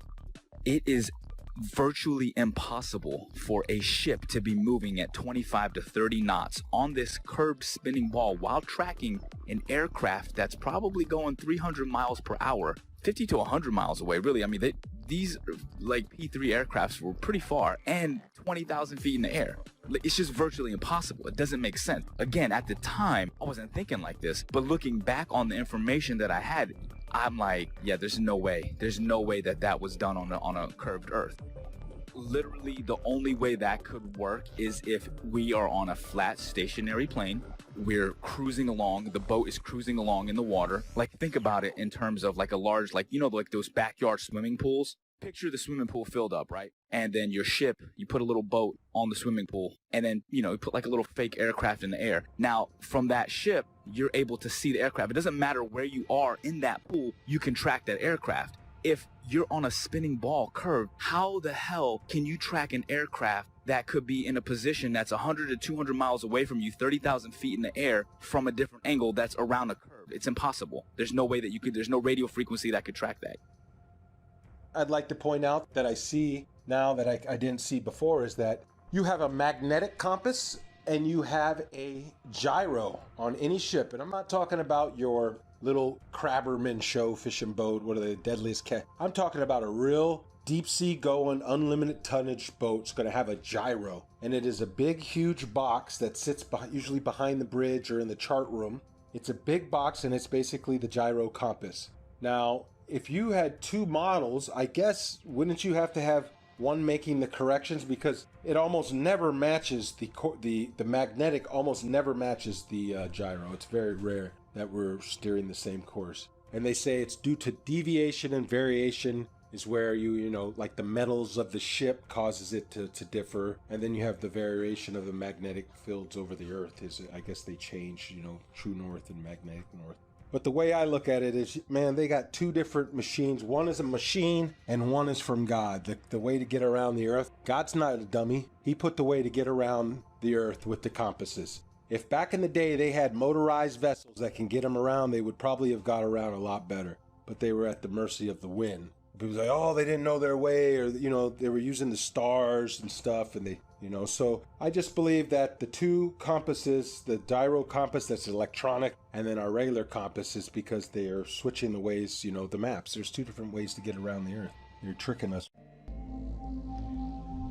it is virtually impossible for a ship to be moving at 25 to 30 knots on this curved spinning ball while tracking an aircraft that's probably going 300 miles per hour, 50 to 100 miles away. Really, I mean, these like P-3 aircrafts were pretty far and 20,000 feet in the air. It's just virtually impossible. It doesn't make sense. Again, at the time, I wasn't thinking like this, but looking back on the information that I had, I'm like, yeah, there's no way. There's no way that was done on a curved Earth. Literally, the only way that could work is if we are on a flat, stationary plane. We're cruising along. The boat is cruising along in the water. Like, think about it in terms of like a large, like, you know, like those backyard swimming pools. Picture the swimming pool filled up, right? And then your ship, you put a little boat on the swimming pool, and then, you know, you put like a little fake aircraft in the air. Now, from that ship, you're able to see the aircraft. It doesn't matter where you are in that pool, you can track that aircraft. If you're on a spinning ball curve, how the hell can you track an aircraft that could be in a position that's 100 to 200 miles away from you, 30,000 feet in the air from a different angle that's around a curve? It's impossible. There's no way that you could, there's no radio frequency that could track that. I'd like to point out that I see now that I didn't see before is that you have a magnetic compass and you have a gyro on any ship. And I'm not talking about your little Crabberman show fishing boat, what are they, deadliest cat. I'm talking about a real deep sea going, unlimited tonnage boat. It's going to have a gyro. And it is a big, huge box that sits usually behind the bridge or in the chart room. It's a big box and it's basically the gyro compass. Now, if you had two models, I guess, wouldn't you have to have one making the corrections, because it almost never matches the magnetic almost never matches the gyro. It's very rare that we're steering the same course. And they say it's due to deviation and variation is where you know, like the metals of the ship causes it to differ. And then you have the variation of the magnetic fields over the earth is, I guess they change, you know, true north and magnetic north. But the way I look at it is, man, they got two different machines. One is a machine and one is from God. The way to get around the earth. God's not a dummy. He put the way to get around the earth with the compasses. If back in the day they had motorized vessels that can get them around, they would probably have got around a lot better. But they were at the mercy of the wind. People say, oh, they didn't know their way, or, you know, they were using the stars and stuff, and they, you know. So I just believe that the two compasses, the gyro compass that's electronic, and then our regular compass is because they are switching the ways, you know, the maps. There's two different ways to get around the earth. You're tricking us.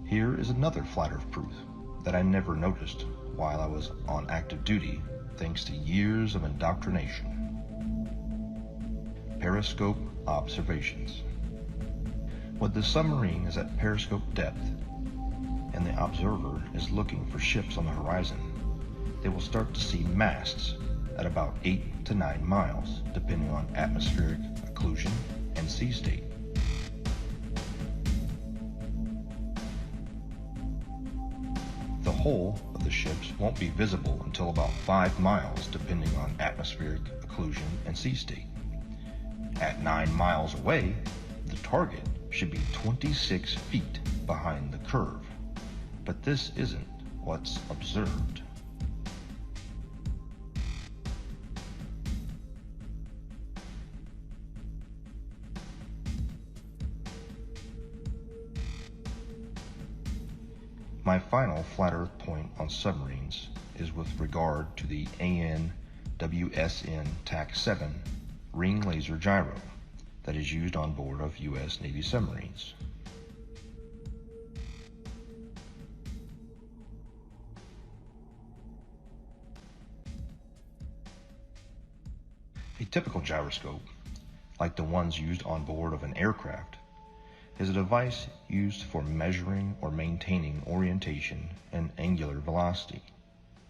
Here is another flat earth proof that I never noticed while I was on active duty, thanks to years of indoctrination. Periscope observations. When the submarine is at periscope depth and the observer is looking for ships on the horizon, they will start to see masts at about 8 to 9 miles, depending on atmospheric occlusion and sea state. The hull of the ships won't be visible until about 5 miles, depending on atmospheric occlusion and sea state. At 9 miles away, the target should be 26 feet behind the curve, but this isn't what's observed. My final flat earth point on submarines is with regard to the AN/WSN TAC-7 ring laser gyro that is used on board of U.S. Navy submarines. A typical gyroscope, like the ones used on board of an aircraft, is a device used for measuring or maintaining orientation and angular velocity.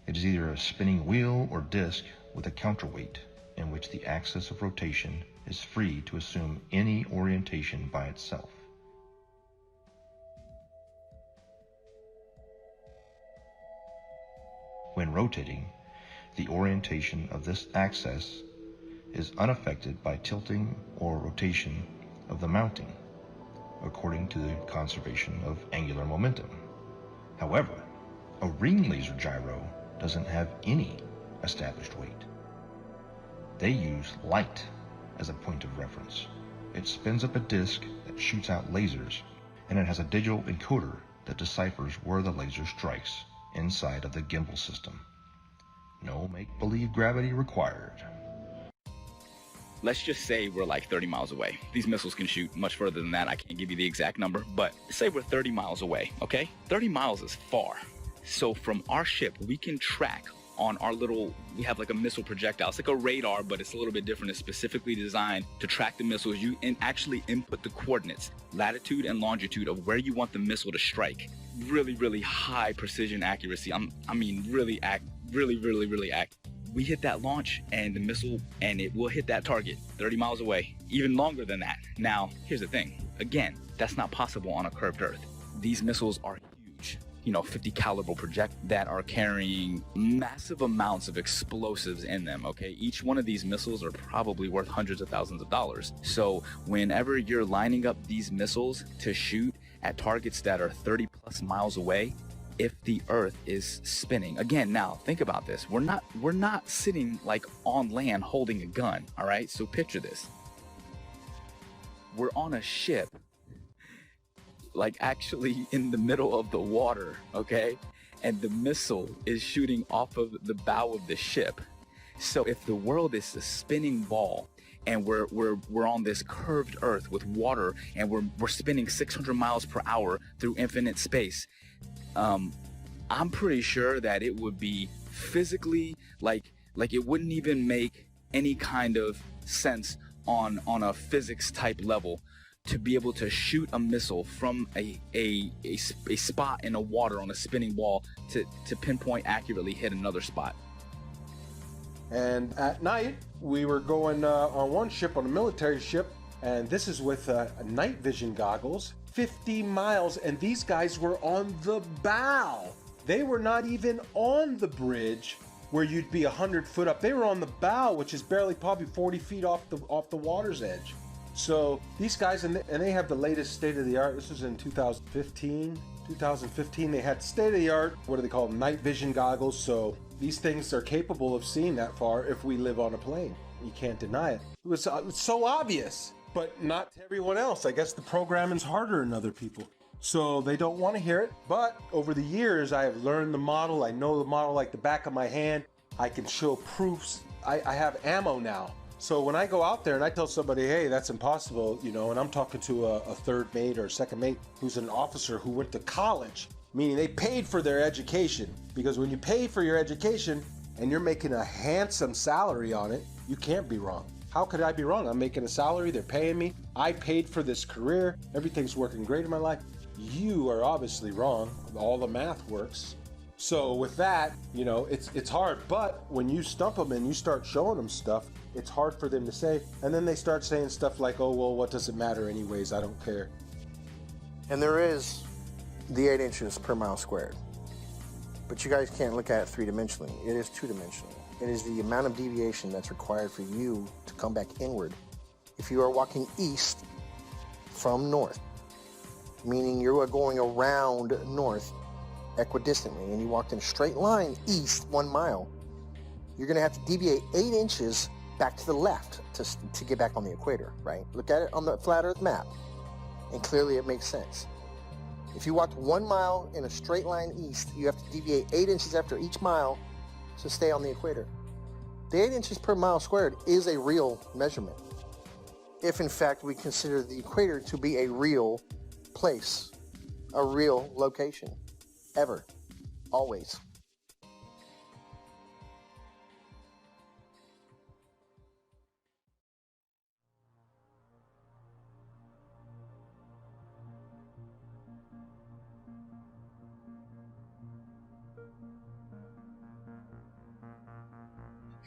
It is either a spinning wheel or disc with a counterweight in which the axis of rotation is free to assume any orientation by itself. When rotating, the orientation of this axis is unaffected by tilting or rotation of the mounting, according to the conservation of angular momentum. However, a ring laser gyro doesn't have any established weight. They use light as a point of reference. It spins up a disk that shoots out lasers, and it has a digital encoder that deciphers where the laser strikes inside of the gimbal system. No make-believe gravity required. Let's just say we're like 30 miles away. These missiles can shoot much further than that. I can't give you the exact number, but say we're 30 miles away, okay? 30 miles is far. So from our ship, we can track on our little, we have like a missile projectile. It's like a radar, but it's a little bit different. It's specifically designed to track the missiles. You actually input the coordinates, latitude and longitude of where you want the missile to strike. Really, really high precision accuracy. I mean, really accurate. We hit that launch and the missile, and it will hit that target 30 miles away, even longer than that. Now, here's the thing. Again, that's not possible on a curved Earth. These missiles are huge. 50 caliber project that are carrying massive amounts of explosives in them, okay? Each one of these missiles are probably worth hundreds of thousands of dollars. So whenever you're lining up these missiles to shoot at targets that are 30 plus miles away, if the Earth is spinning, again, now think about this. We're not sitting like on land holding a gun, all right? So picture this. We're on a ship, like actually in the middle of the water, okay? And the missile is shooting off of the bow of the ship. So if the world is a spinning ball and we're on this curved Earth with water and we're spinning 600 miles per hour through infinite space, I'm pretty sure that it would be physically like it wouldn't even make any kind of sense on a physics type level to be able to shoot a missile from a spot in the water on a spinning ball to pinpoint accurately hit another spot. And at night, we were going on one ship, on a military ship, and this is with night vision goggles, 50 miles, and these guys were on the bow. They were not even on the bridge where you'd be 100 foot up. They were on the bow, which is barely probably 40 feet off the water's edge. So these guys, and they have the latest state-of-the-art. This was in 2015. 2015, they had state-of-the-art, what do they call them, night vision goggles. So these things are capable of seeing that far if we live on a plane. You can't deny it. It's so obvious, but not to everyone else. I guess the programming's harder than other people, so they don't want to hear it. But over the years, I have learned the model. I know the model like the back of my hand. I can show proofs. I have ammo now. So when I go out there and I tell somebody, hey, that's impossible, and I'm talking to a third mate or a second mate who's an officer who went to college, meaning they paid for their education. Because when you pay for your education and you're making a handsome salary on it, you can't be wrong. How could I be wrong? I'm making a salary, they're paying me, I paid for this career, everything's working great in my life. You are obviously wrong. All the math works. So with that, it's hard. But when you stump them and you start showing them stuff, it's hard for them to say. And then they start saying stuff like, oh, well, what does it matter anyways? I don't care. And there is the 8 inches per mile squared. But you guys can't look at it three-dimensionally. It is two-dimensional. It is the amount of deviation that's required for you to come back inward. If you are walking east from north, meaning you are going around north equidistantly, and you walked in a straight line east 1 mile, you're going to have to deviate 8 inches back to the left to get back on the equator, right? Look at it on the flat Earth map, and clearly it makes sense. If you walked 1 mile in a straight line east, you have to deviate 8 inches after each mile to stay on the equator. The 8 inches per mile squared is a real measurement, if in fact we consider the equator to be a real place, a real location, ever, always.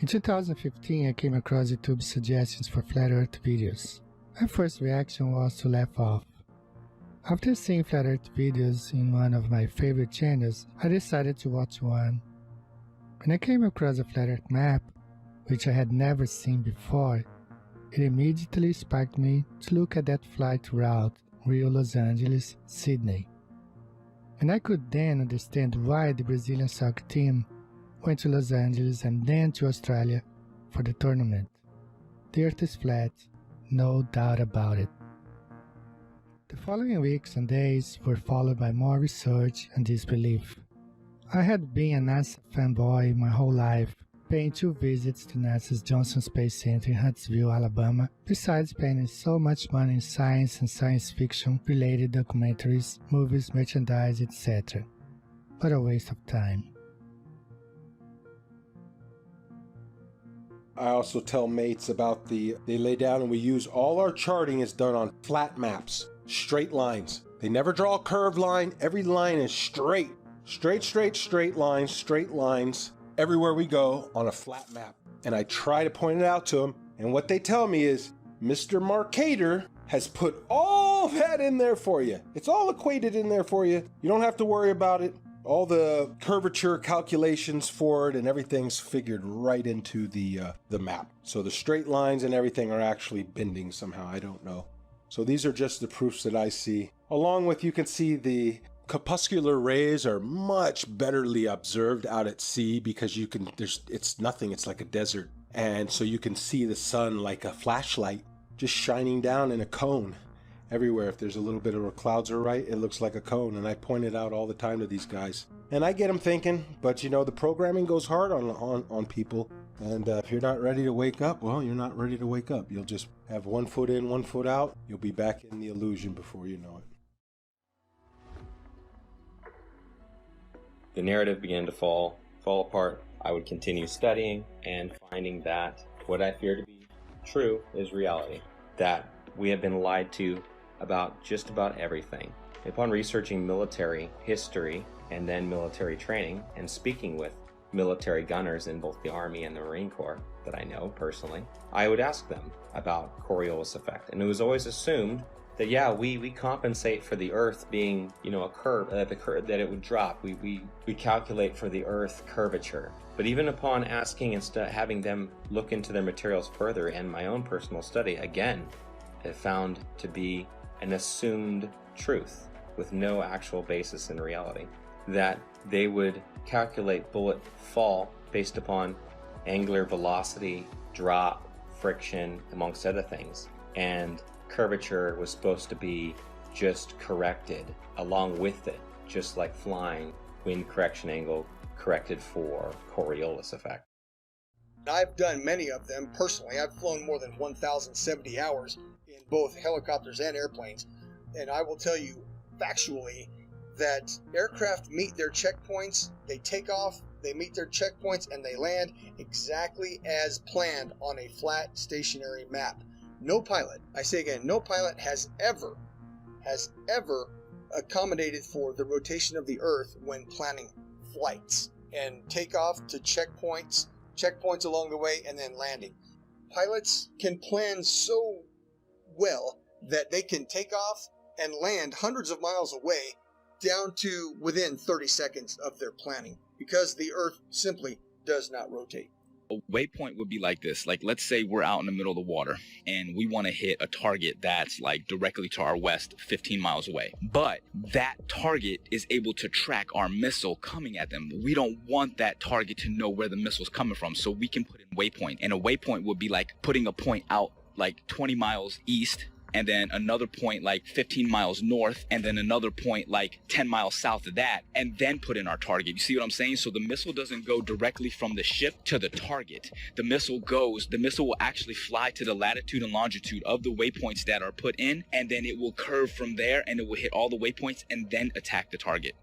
In 2015, I came across YouTube's suggestions for Flat Earth videos. My first reaction was to laugh off. After seeing Flat Earth videos in one of my favorite channels, I decided to watch one. When I came across a Flat Earth map which I had never seen before, it immediately sparked me to look at that flight route Rio-Los Angeles, Sydney. And I could then understand why the Brazilian soccer team went to Los Angeles and then to Australia for the tournament. The Earth is flat, no doubt about it. The following weeks and days were followed by more research and disbelief. I had been a NASA fanboy my whole life, paying 2 visits to NASA's Johnson Space Center in Huntsville, Alabama, besides spending so much money in science and science fiction related documentaries, movies, merchandise, etc. What a waste of time. I also tell mates about they lay down and we use all our charting is done on flat maps, straight lines. They never draw a curved line. Every line is straight. Straight lines, everywhere we go on a flat map. And I try to point it out to them. And what they tell me is, Mr. Marcator has put all that in there for you. It's all equated in there for you. You don't have to worry about it. All the curvature calculations for it and everything's figured right into the map. So the straight lines and everything are actually bending somehow. I don't know. So these are just the proofs that I see. Along with, you can see the corpuscular rays are much betterly observed out at sea because it's nothing. It's like a desert. And so you can see the sun like a flashlight just shining down in a cone. Everywhere, if there's a little bit of where clouds are right, it looks like a cone. And I point it out all the time to these guys. And I get them thinking, but you know, the programming goes hard on people. And if you're not ready to wake up, well, you're not ready to wake up. You'll just have 1 foot in, 1 foot out. You'll be back in the illusion before you know it. The narrative began to fall apart. I would continue studying and finding that what I fear to be true is reality. That we have been lied to about just about everything. Upon researching military history and then military training and speaking with military gunners in both the Army and the Marine Corps that I know personally, I would ask them about Coriolis effect. And it was always assumed that, yeah, we compensate for the Earth being, you know, a curve, that it would drop. We calculate for the Earth curvature. But even upon asking and having them look into their materials further and my own personal study, again, it found to be an assumed truth with no actual basis in reality. That they would calculate bullet fall based upon angular velocity, drop, friction, amongst other things. And curvature was supposed to be just corrected along with it, just like flying, wind correction angle corrected for Coriolis effect. I've done many of them personally. I've flown more than 1,070 hours in both helicopters and airplanes, and I will tell you factually that aircraft meet their checkpoints, they take off, they meet their checkpoints, and they land exactly as planned on a flat stationary map. No pilot, I say again, no pilot has ever accommodated for the rotation of the Earth when planning flights and takeoff to checkpoints along the way, and then landing. Pilots can plan so well that they can take off and land hundreds of miles away down to within 30 seconds of their planning because the Earth simply does not rotate. A waypoint would be like this. Like, let's say we're out in the middle of the water and we want to hit a target that's like directly to our west, 15 miles away. But that target is able to track our missile coming at them. We don't want that target to know where the missile's coming from, so we can put in waypoint. And a waypoint would be like putting a point out like 20 miles east, and then another point like 15 miles north, and then another point like 10 miles south of that, and then put in our target. You see what I'm saying? So the missile doesn't go directly from the ship to the target. The missile will actually fly to the latitude and longitude of the waypoints that are put in, and then it will curve from there, and it will hit all the waypoints and then attack the target.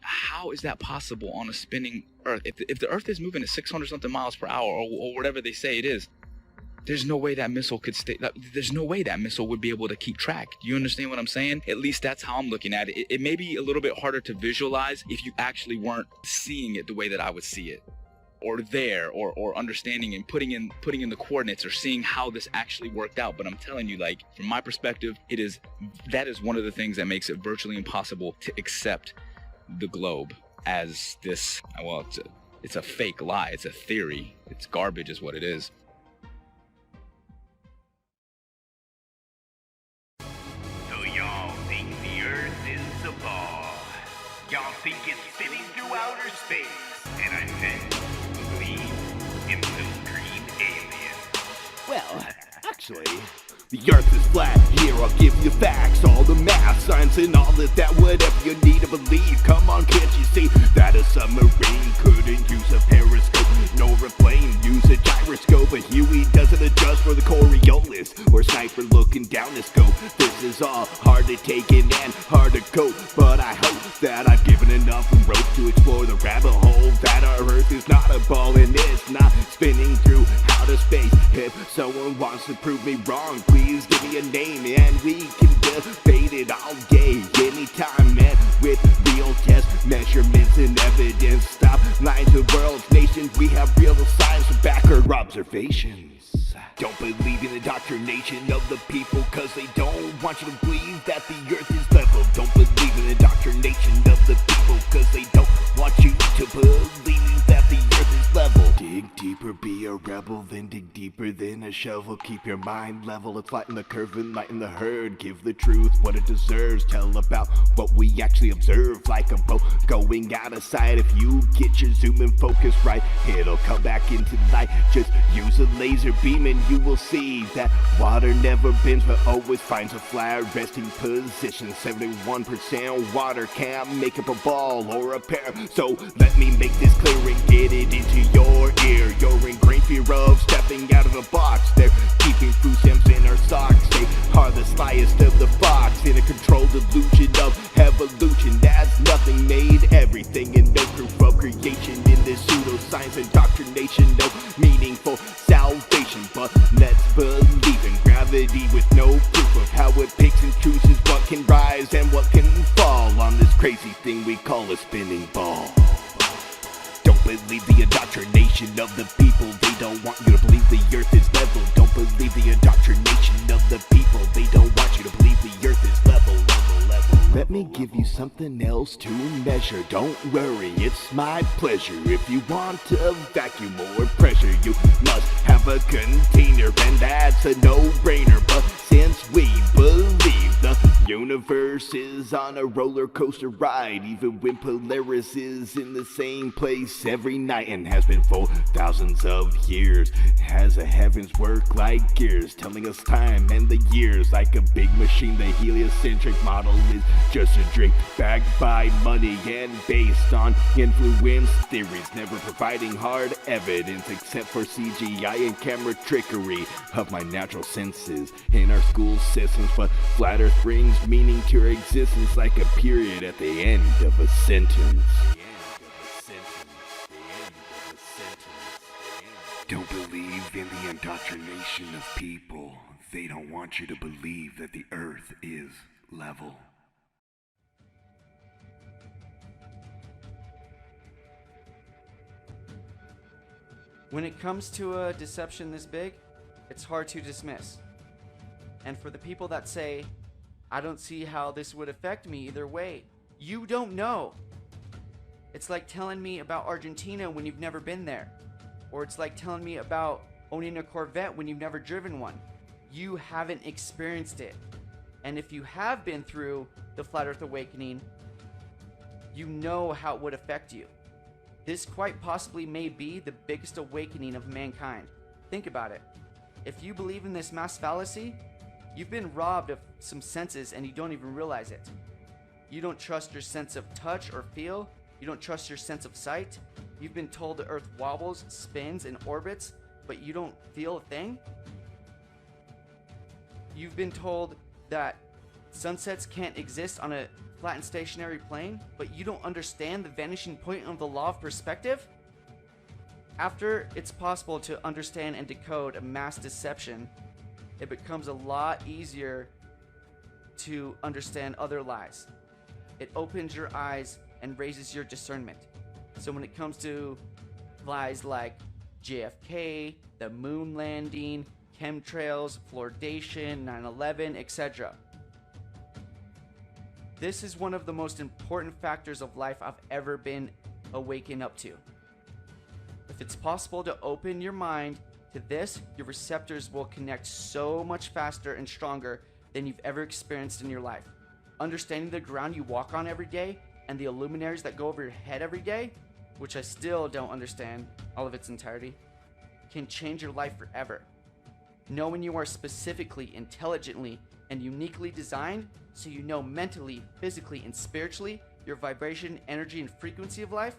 How is that possible on a spinning Earth? If the Earth is moving at 600 something miles per hour or whatever they say it is, there's no way that missile could stay. There's no way that missile would be able to keep track. Do you understand what I'm saying? At least that's how I'm looking at it. It may be a little bit harder to visualize if you actually weren't seeing it the way that I would see it, or there, or understanding and putting in the coordinates or seeing how this actually worked out. But I'm telling you, like, from my perspective, that is one of the things that makes it virtually impossible to accept the globe as this, well, It's a fake lie. It's a theory. It's garbage is what it is. So y'all think the Earth is a ball. Y'all think it's spinning through outer space. And I tend to believe in blue green aliens. Well, actually, the Earth is flat. Here I'll give you facts, all the math, science, and all of that. Whatever you need to believe. Come on, can't you see that a submarine couldn't use a periscope, nor a plane use a gyroscope? But Huey doesn't adjust for the Coriolis or sniper looking down the scope. This is all hard to take in and hard to cope, but I hope that I've given enough rope to explore the rabbit hole that our Earth is not a ball and it's not spinning through outer space. If someone wants to prove me wrong, please give me a name and we can debate it all day, anytime, and with real test measurements and evidence. Stop lying to the world's nations. We have real science to back our observations. Don't believe in the indoctrination of the people, cause they don't want you to believe that the Earth is level. Don't believe in the indoctrination of the people, cause they don't want you to believe that the Earth is level. Dig deeper, be a rebel, then dig deeper than a shovel. Keep your mind level, it's lighten the curve and lighten the herd. Give the truth what it deserves, tell about what we actually observe. Like a boat going out of sight, if you get your zoom and focus right, it'll come back into light. Just use a laser beam and you will see that water never bends but always finds a flat resting position. 71% water can't make up a ball or a pair, so let me make this clear and get it into your ear. You're in great fear of stepping out of the box. They're keeping food stamps in our socks. They are the slyest of the fox in a controlled illusion of evolution. That's nothing made everything and no proof of creation in this pseudoscience indoctrination. No meaningful salvation, but let's believe in gravity with no proof of how it picks and chooses what can rise and what can fall on this crazy thing we call a spinning ball. Don't believe the indoctrination of the people. They don't want you to believe the Earth is level. Don't believe the indoctrination of the people. They don't want you to believe the Earth is level. Let me give you something else to measure. Don't worry, it's my pleasure. If you want to vacuum or pressure, you must have a container, and that's a no-brainer. But since we believe the universe is on a roller coaster ride, even when Polaris is in the same place every night and has been for thousands of years, has the heavens work like gears, telling us time and the years like a big machine. The heliocentric model is just a drink backed by money and based on influence theories, never providing hard evidence except for CGI and camera trickery of my natural senses in our school systems. But flat Earth brings meaning to our existence like a period at the end of a sentence. Don't believe in the indoctrination of people. They don't want you to believe that the Earth is level. When it comes to a deception this big, it's hard to dismiss. And for the people that say, I don't see how this would affect me either way, you don't know. It's like telling me about Argentina when you've never been there. Or it's like telling me about owning a Corvette when you've never driven one. You haven't experienced it. And if you have been through the Flat Earth Awakening, you know how it would affect you. This quite possibly may be the biggest awakening of mankind. Think about it. If you believe in this mass fallacy, you've been robbed of some senses and you don't even realize it. You don't trust your sense of touch or feel. You don't trust your sense of sight. You've been told the Earth wobbles, spins, and orbits, but you don't feel a thing. You've been told that sunsets can't exist on a flat and stationary plane, but you don't understand the vanishing point of the law of perspective? After it's possible to understand and decode a mass deception, it becomes a lot easier to understand other lies. It opens your eyes and raises your discernment. So when it comes to lies like JFK, the moon landing, chemtrails, fluoridation, 9/11, etc., this is one of the most important factors of life I've ever been awakened up to. it's possible to open your mind to this, your receptors will connect so much faster and stronger than you've ever experienced in your life. Understanding the ground you walk on every day and the luminaries that go over your head every day, which I still don't understand all of its entirety, can change your life forever. Knowing you are specifically, intelligently, and uniquely designed so you know mentally, physically, and spiritually your vibration, energy, and frequency of life.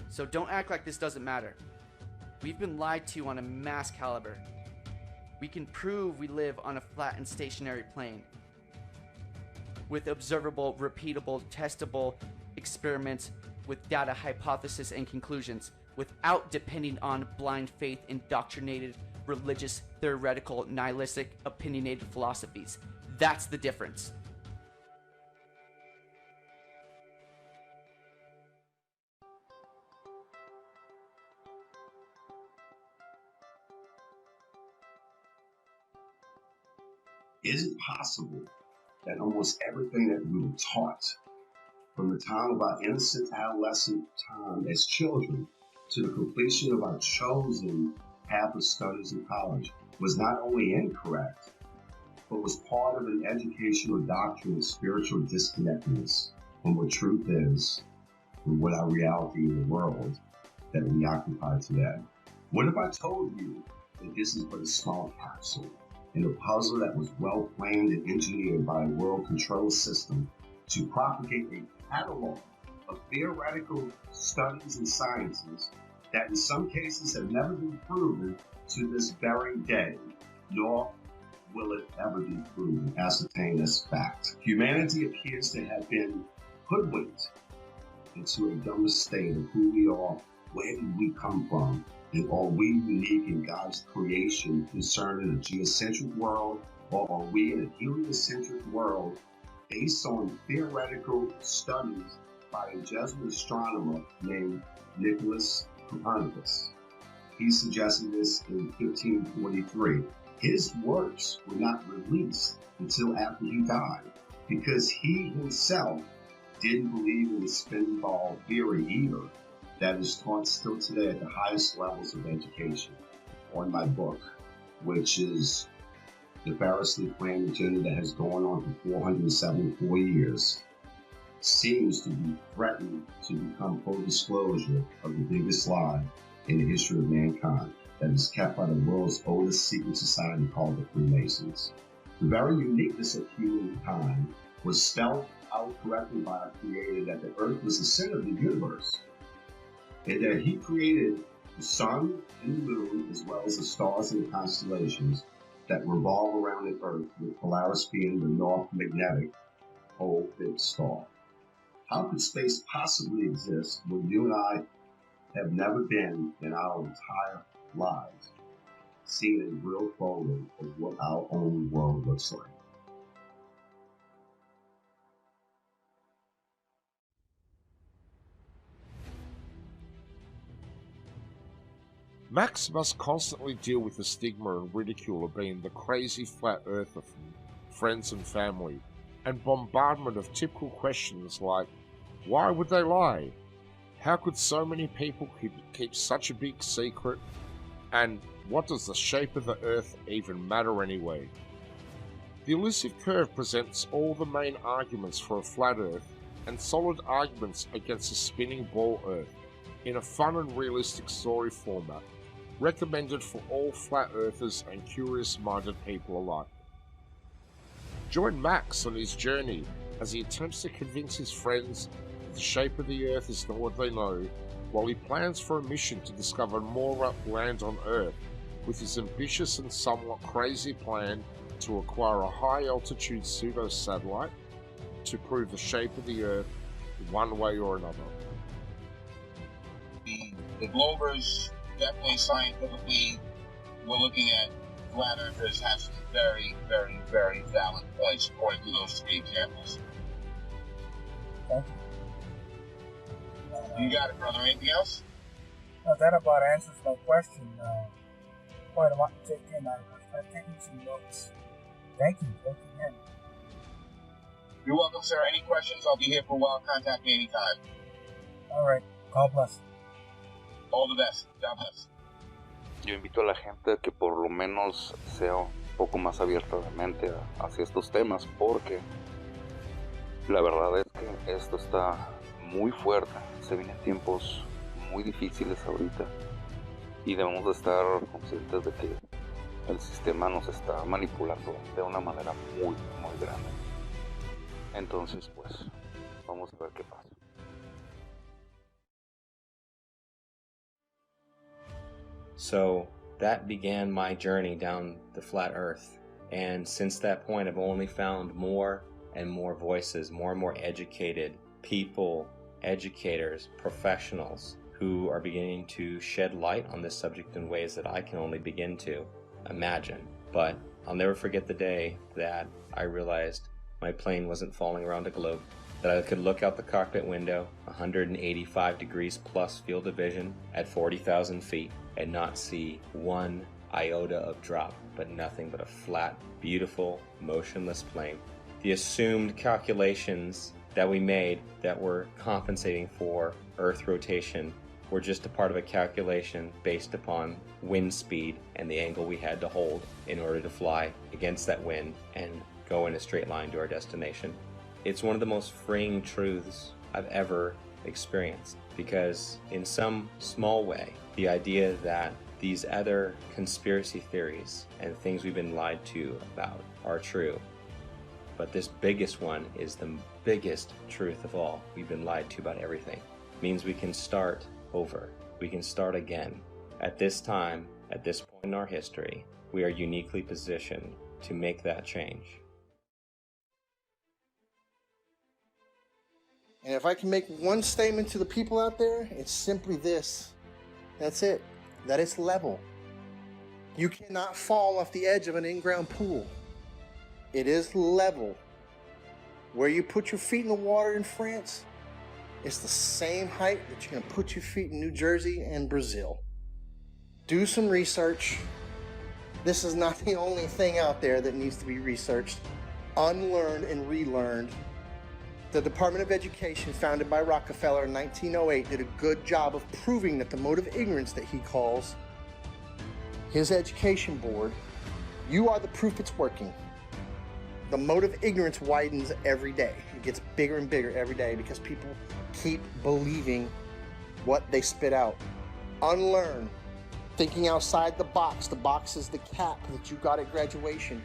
So don't act like this doesn't matter. We've been lied to on a mass caliber. We can prove we live on a flat and stationary plane with observable, repeatable, testable experiments with data, hypothesis, and conclusions without depending on blind faith, indoctrinated, religious, theoretical, nihilistic, opinionated philosophies. That's the difference. Is it possible that almost everything that we were taught from the time of our innocent adolescent time as children to the completion of our chosen path of studies in college was not only incorrect, but was part of an educational doctrine of spiritual disconnectedness from what truth is and what our reality in the world that we occupy today? What if I told you that this is but a small capsule in a puzzle that was well planned and engineered by a world control system to propagate a catalog of theoretical studies and sciences that in some cases have never been proven to this very day, nor will it ever be proven, ascertained as fact. Humanity appears to have been hoodwinked into a dumb state of who we are, where did we come from, and are we unique in God's creation concerning a geocentric world, or are we in a heliocentric world based on theoretical studies by a Jesuit astronomer named Nicholas Copernicus? He suggested this in 1543. His works were not released until after he died because he himself didn't believe in the spin ball theory either, that is taught still today at the highest levels of education. On my book, which is the variously planned agenda that has gone on for 474 years, seems to be threatened to become full disclosure of the biggest lie in the history of mankind that is kept by the world's oldest secret society called the Freemasons. The very uniqueness of humankind was spelled out correctly by our Creator that the earth was the center of the universe, and that he created the sun and the moon as well as the stars and the constellations that revolve around the earth, with Polaris being the north magnetic pole fixed star. How could space possibly exist when you and I have never been in our entire lives seen a real photo of what our own world looks like? Max must constantly deal with the stigma and ridicule of being the crazy flat earther from friends and family, and bombardment of typical questions like, why would they lie? How could so many people keep such a big secret? And what does the shape of the earth even matter anyway? The elusive curve presents all the main arguments for a flat earth and solid arguments against a spinning ball earth in a fun and realistic story format, recommended for all flat earthers and curious-minded people alike. Join Max on his journey as he attempts to convince his friends that the shape of the earth is not what they know, while he plans for a mission to discover more land on Earth with his ambitious and somewhat crazy plan to acquire a high-altitude pseudo-satellite to prove the shape of the Earth one way or another. The Globers, definitely scientifically, we're looking at flat earthers have some very, very, very valid points according to those three examples. Thank you. You got it, brother. Anything else? No, that about answers my question. Quite a lot to take in. I've taken some notes. Thank you. Thank you again. You're welcome, sir. Any questions? I'll be here for a while. Contact me anytime. All right. God bless. All the best. God bless. Yo invito a la gente a que por lo menos sea un poco más abierta de mente hacia estos temas, porque la verdad es que esto está muy fuerte. Se vienen tiempos muy difíciles ahorita y debemos de estar conscientes de que el sistema nos está manipulando de una manera muy, muy grande. Entonces, pues, vamos a ver qué pasa. So that began my journey down the flat earth. And since that point, I've only found more and more voices, more and more educated people, educators, professionals who are beginning to shed light on this subject in ways that I can only begin to imagine. But I'll never forget the day that I realized my plane wasn't falling around a globe, that I could look out the cockpit window, 185 degrees plus field of vision at 40,000 feet, and not see one iota of drop, but nothing but a flat, beautiful, motionless plane. The assumed calculations that we made that were compensating for Earth rotation were just a part of a calculation based upon wind speed and the angle we had to hold in order to fly against that wind and go in a straight line to our destination. It's one of the most freeing truths I've ever experienced, because in some small way, the idea that these other conspiracy theories and things we've been lied to about are true. But this biggest one is the biggest truth of all. We've been lied to about everything. It means we can start over. We can start again. At this time, at this point in our history, we are uniquely positioned to make that change. And if I can make one statement to the people out there, it's simply this. That's it. That it's level. You cannot fall off the edge of an in-ground pool. It is level. Where you put your feet in the water in France, it's the same height that you're going to put your feet in New Jersey and Brazil. Do some research. This is not the only thing out there that needs to be researched, unlearned and relearned. The Department of Education, founded by Rockefeller in 1908, did a good job of proving that the mode of ignorance that he calls his education board, you are the proof it's working. The mode of ignorance widens every day. It gets bigger and bigger every day because people keep believing what they spit out. Unlearn. Thinking outside the box. The box is the cap that you got at graduation.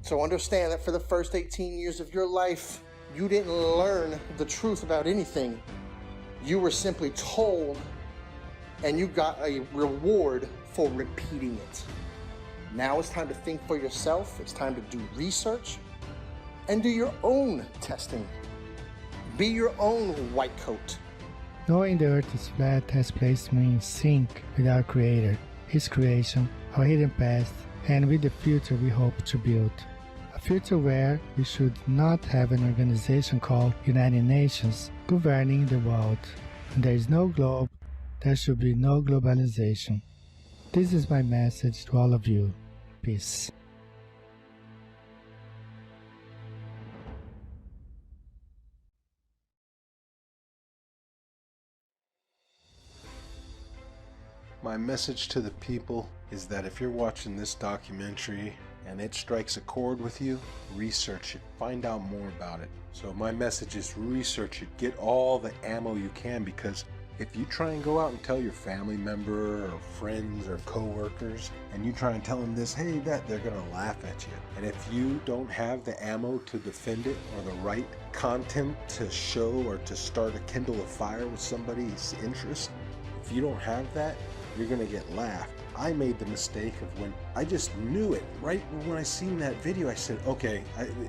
So understand that for the first 18 years of your life, you didn't learn the truth about anything. You were simply told, and you got a reward for repeating it. Now it's time to think for yourself. It's time to do research and do your own testing. Be your own white coat. Knowing the earth is flat has placed me in sync with our Creator, His creation, our hidden past, and with the future we hope to build. A future where we should not have an organization called United Nations governing the world. When there is no globe, there should be no globalization. This is my message to all of you. Peace. My message to the people is that if you're watching this documentary and it strikes a chord with you, research it, find out more about it. So my message is research it, get all the ammo you can, because if you try and go out and tell your family member or friends or co-workers and you try and tell them this, hey, that, they're gonna laugh at you. And if you don't have the ammo to defend it or the right content to show or to start a kindle a fire with somebody's interest, if you don't have that, you're gonna get laughed. I made the mistake of when I just knew it. Right when I seen that video, I said, okay,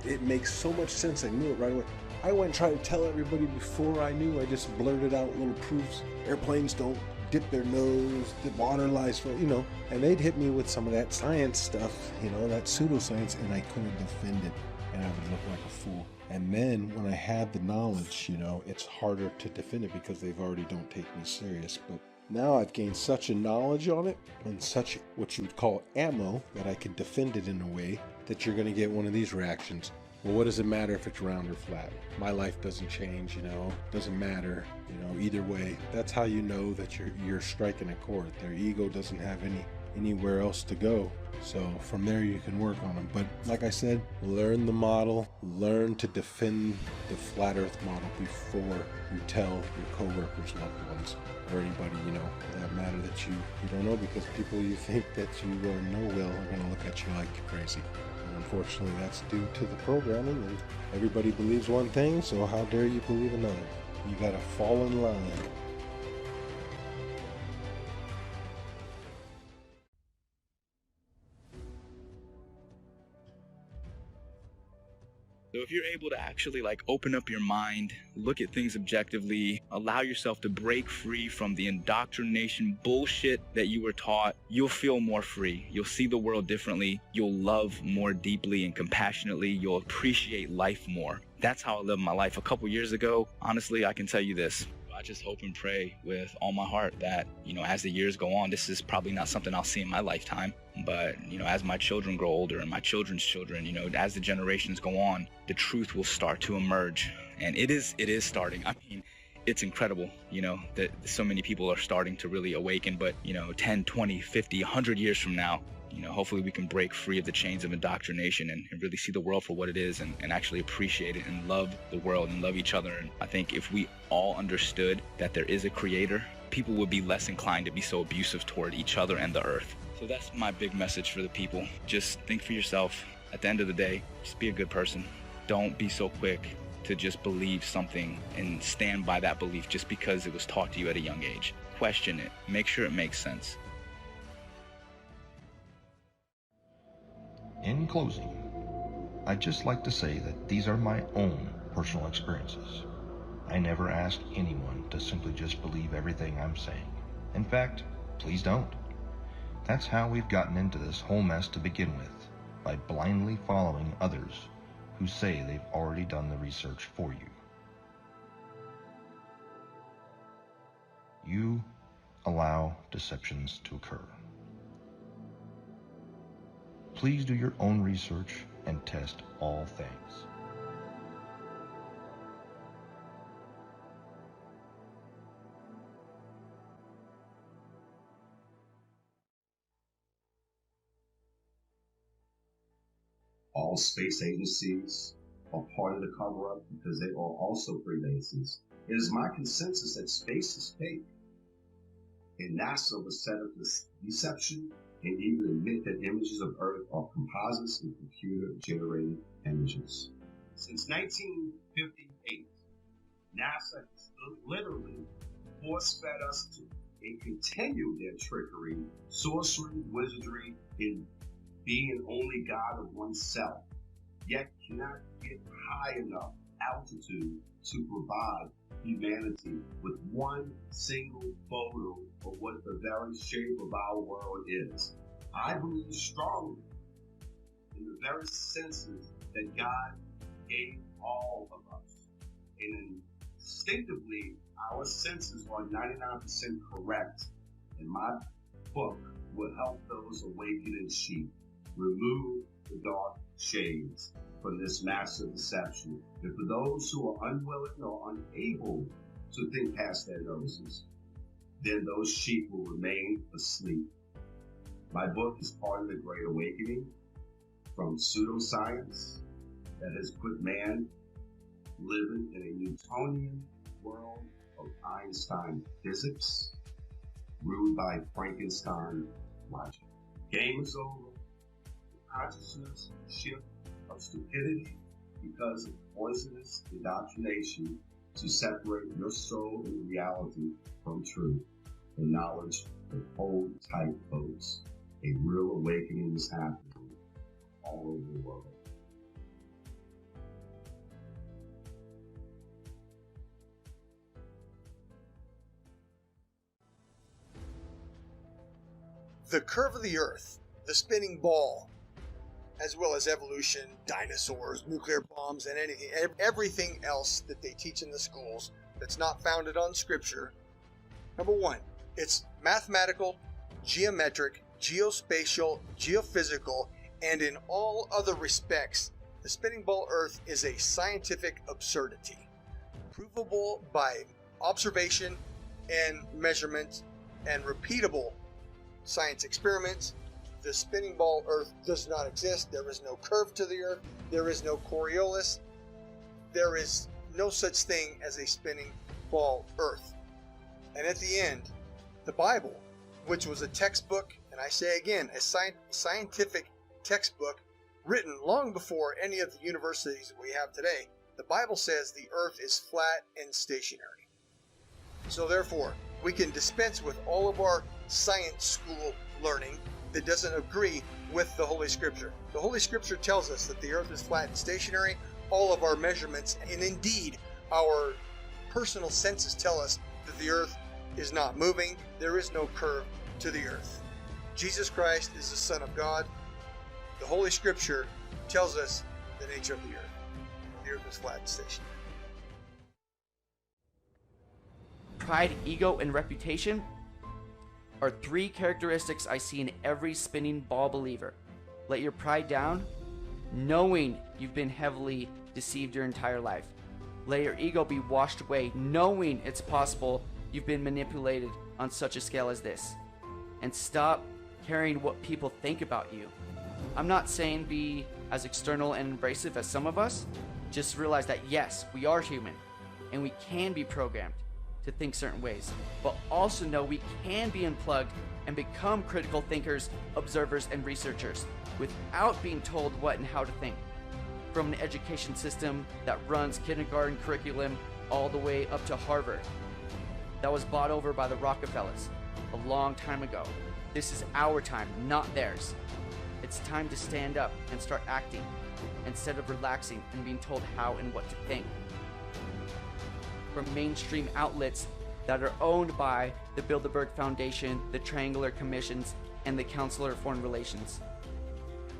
it makes so much sense. I knew it right away. I went and tried to tell everybody before I knew. I just blurted out little proofs. Airplanes don't dip their nose, the water lies for, and they'd hit me with some of that science stuff, that pseudoscience, and I couldn't defend it, and I would look like a fool. And then when I had the knowledge, it's harder to defend it because they've already don't take me serious. But now I've gained such a knowledge on it and such what you would call ammo that I can defend it in a way that you're going to get one of these reactions. well, what does it matter if it's round or flat? My life doesn't change, doesn't matter, either way. That's how you know that you're striking a chord. Their ego doesn't have anywhere else to go. So from there you can work on them. But like I said, learn the model, learn to defend the flat earth model before you tell your coworkers, loved ones, or anybody, for that matter that you don't know, because people you think that you know well are going to look at you like you're crazy. And unfortunately, that's due to the programming, and everybody believes one thing, so how dare you believe another? You got to fall in line. So if you're able to actually open up your mind, look at things objectively, allow yourself to break free from the indoctrination bullshit that you were taught, you'll feel more free. You'll see the world differently. You'll love more deeply and compassionately. You'll appreciate life more. That's how I lived my life. A couple years ago, honestly, I can tell you this. I just hope and pray with all my heart that, as the years go on, this is probably not something I'll see in my lifetime. But, as my children grow older and my children's children, as the generations go on, the truth will start to emerge. And it is starting. I mean, it's incredible, that so many people are starting to really awaken. But, 10, 20, 50, 100 years from now, hopefully we can break free of the chains of indoctrination and really see the world for what it is and actually appreciate it and love the world and love each other. And I think if we all understood that there is a creator, people would be less inclined to be so abusive toward each other and the earth. So that's my big message for the people. Just think for yourself. At the end of the day, just be a good person. Don't be so quick to just believe something and stand by that belief just because it was taught to you at a young age. Question it. Make sure it makes sense. In closing, I'd just like to say that these are my own personal experiences. I never ask anyone to simply just believe everything I'm saying. In fact, please don't. That's how we've gotten into this whole mess to begin with, by blindly following others who say they've already done the research for you. You allow deceptions to occur. Please do your own research and test all things. All space agencies are part of the cover-up because they are also Freemasons. It is my consensus that space is fake. And NASA was set up this deception and even admit that images of Earth are composites and computer-generated images. Since 1958, NASA has literally force-fed us to and continue their trickery, sorcery, wizardry, and being only God of oneself, yet cannot get high enough altitude to provide humanity with one single photo of what the very shape of our world is. I believe strongly in the very senses that God gave all of us. And instinctively, our senses are 99% correct. And my book will help those awakening sheep remove the dark shades from this massive deception. And for those who are unwilling or unable to think past their noses, then those sheep will remain asleep. My book is part of the Great Awakening from pseudoscience that has put man living in a Newtonian world of Einstein physics, ruled by Frankenstein logic. Game is over. Consciousness shift of stupidity because of poisonous indoctrination to separate your soul and reality from truth and knowledge. And hold tight, folks. A real awakening is happening all over the world. The curve of the Earth, the spinning ball, as well as evolution, dinosaurs, nuclear bombs, and everything else that they teach in the schools that's not founded on scripture. Number one, it's mathematical, geometric, geospatial, geophysical, and in all other respects, The spinning ball Earth is a scientific absurdity, provable by observation and measurement and repeatable science experiments. The spinning ball Earth does not exist. There is no curve to the Earth. There is no Coriolis. There is no such thing as a spinning ball Earth. And at the end, the Bible, which was a textbook, and I say again, a scientific textbook written long before any of the universities that we have today, the Bible says the Earth is flat and stationary. So therefore, we can dispense with all of our science school learning that doesn't agree with the Holy Scripture. The Holy Scripture tells us that the Earth is flat and stationary. All of our measurements, and indeed our personal senses, tell us that the Earth is not moving. There is no curve to the Earth. Jesus Christ is the Son of God. The Holy Scripture tells us the nature of the Earth. The Earth is flat and stationary. Pride, ego, and reputation are three characteristics I see in every spinning ball believer. Let your pride down, knowing you've been heavily deceived your entire life. Let your ego be washed away, knowing it's possible you've been manipulated on such a scale as this. And stop caring what people think about you. I'm not saying be as external and abrasive as some of us. Just realize that yes, we are human, and we can be programmed to think certain ways, but also know we can be unplugged and become critical thinkers, observers, and researchers without being told what and how to think. From an education system that runs kindergarten curriculum all the way up to Harvard, that was bought over by the Rockefellers a long time ago. This is our time, not theirs. It's time to stand up and start acting instead of relaxing and being told how and what to think. From mainstream outlets that are owned by the Bilderberg Foundation, the Triangular Commissions, and the Counselor of Foreign Relations.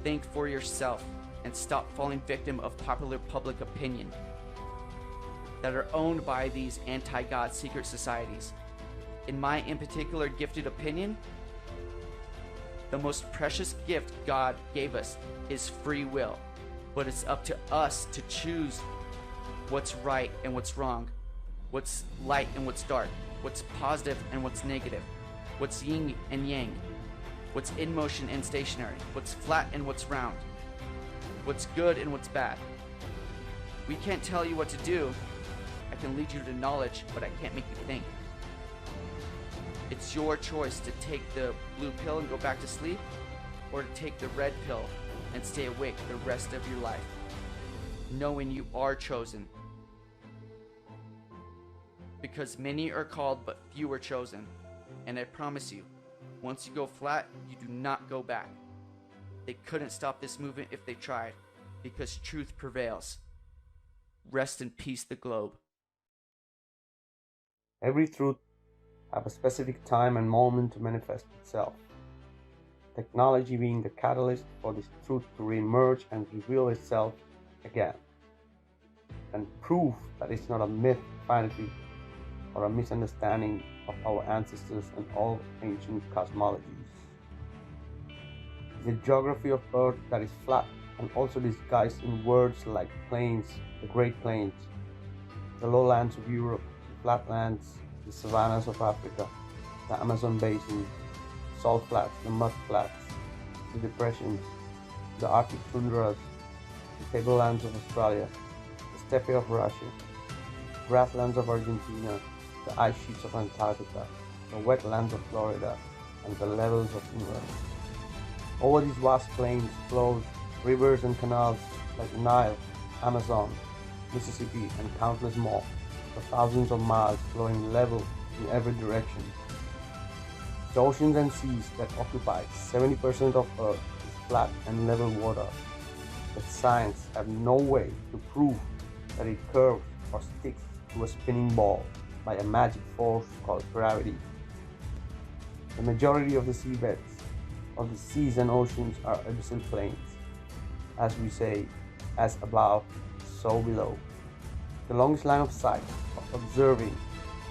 Think for yourself and stop falling victim of popular public opinion that are owned by these anti-God secret societies. In my in particular gifted opinion, the most precious gift God gave us is free will, but it's up to us to choose what's right and what's wrong, what's light and what's dark, what's positive and what's negative, what's yin and yang, what's in motion and stationary, what's flat and what's round, what's good and what's bad. We can't tell you what to do. I can lead you to knowledge, but I can't make you think. It's your choice to take the blue pill and go back to sleep, or to take the red pill and stay awake the rest of your life, knowing you are chosen. Because many are called, but few are chosen. And I promise you, once you go flat, you do not go back. They couldn't stop this movement if they tried, because truth prevails. Rest in peace, the globe. Every truth have a specific time and moment to manifest itself. Technology being the catalyst for this truth to re-emerge and reveal itself again. And prove that it's not a myth, fantasy, or a misunderstanding of our ancestors and all ancient cosmologies. It's a geography of Earth that is flat and also disguised in words like plains, the Great Plains, the lowlands of Europe, the flatlands, the savannas of Africa, the Amazon basin, salt flats, the mud flats, the depressions, the Arctic tundras, the tablelands of Australia, the steppe of Russia, the grasslands of Argentina, the ice sheets of Antarctica, the wetlands of Florida, and the levels of England. Over these vast plains flows rivers and canals like the Nile, Amazon, Mississippi, and countless more, for thousands of miles flowing level in every direction. The oceans and seas that occupy 70% of Earth is flat and level water, but science have no way to prove that it curves or sticks to a spinning ball by a magic force called gravity. The majority of the seabeds of the seas and oceans are abyssal plains. As we say, as above, so below. The longest line of sight of observing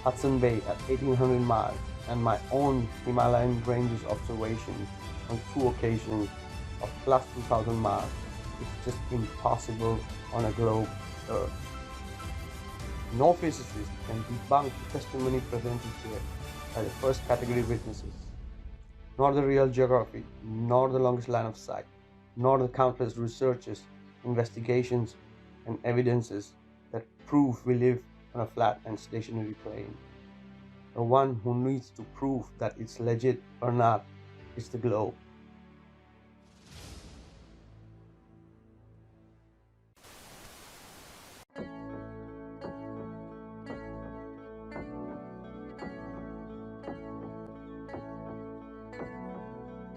Hudson Bay at 1800 miles and my own Himalayan ranges observations on 2 occasions of plus 2000 miles It's just impossible on a globe Earth. No physicist can debunk the testimony presented here by the first category witnesses, nor the real geography, nor the longest line of sight, nor the countless researches, investigations, and evidences that prove we live on a flat and stationary plane. The one who needs to prove that it's legit or not is the globe.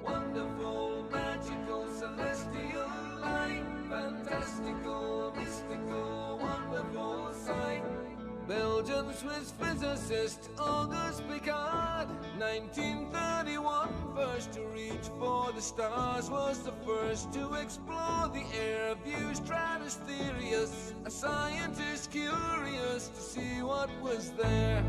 Wonderful, magical, celestial light, fantastical, mystical, wonderful sight. Belgian Swiss physicist Auguste Piccard, 1931, first to reach for the stars, was the first to explore the air view stratospherius, a scientist curious to see what was there.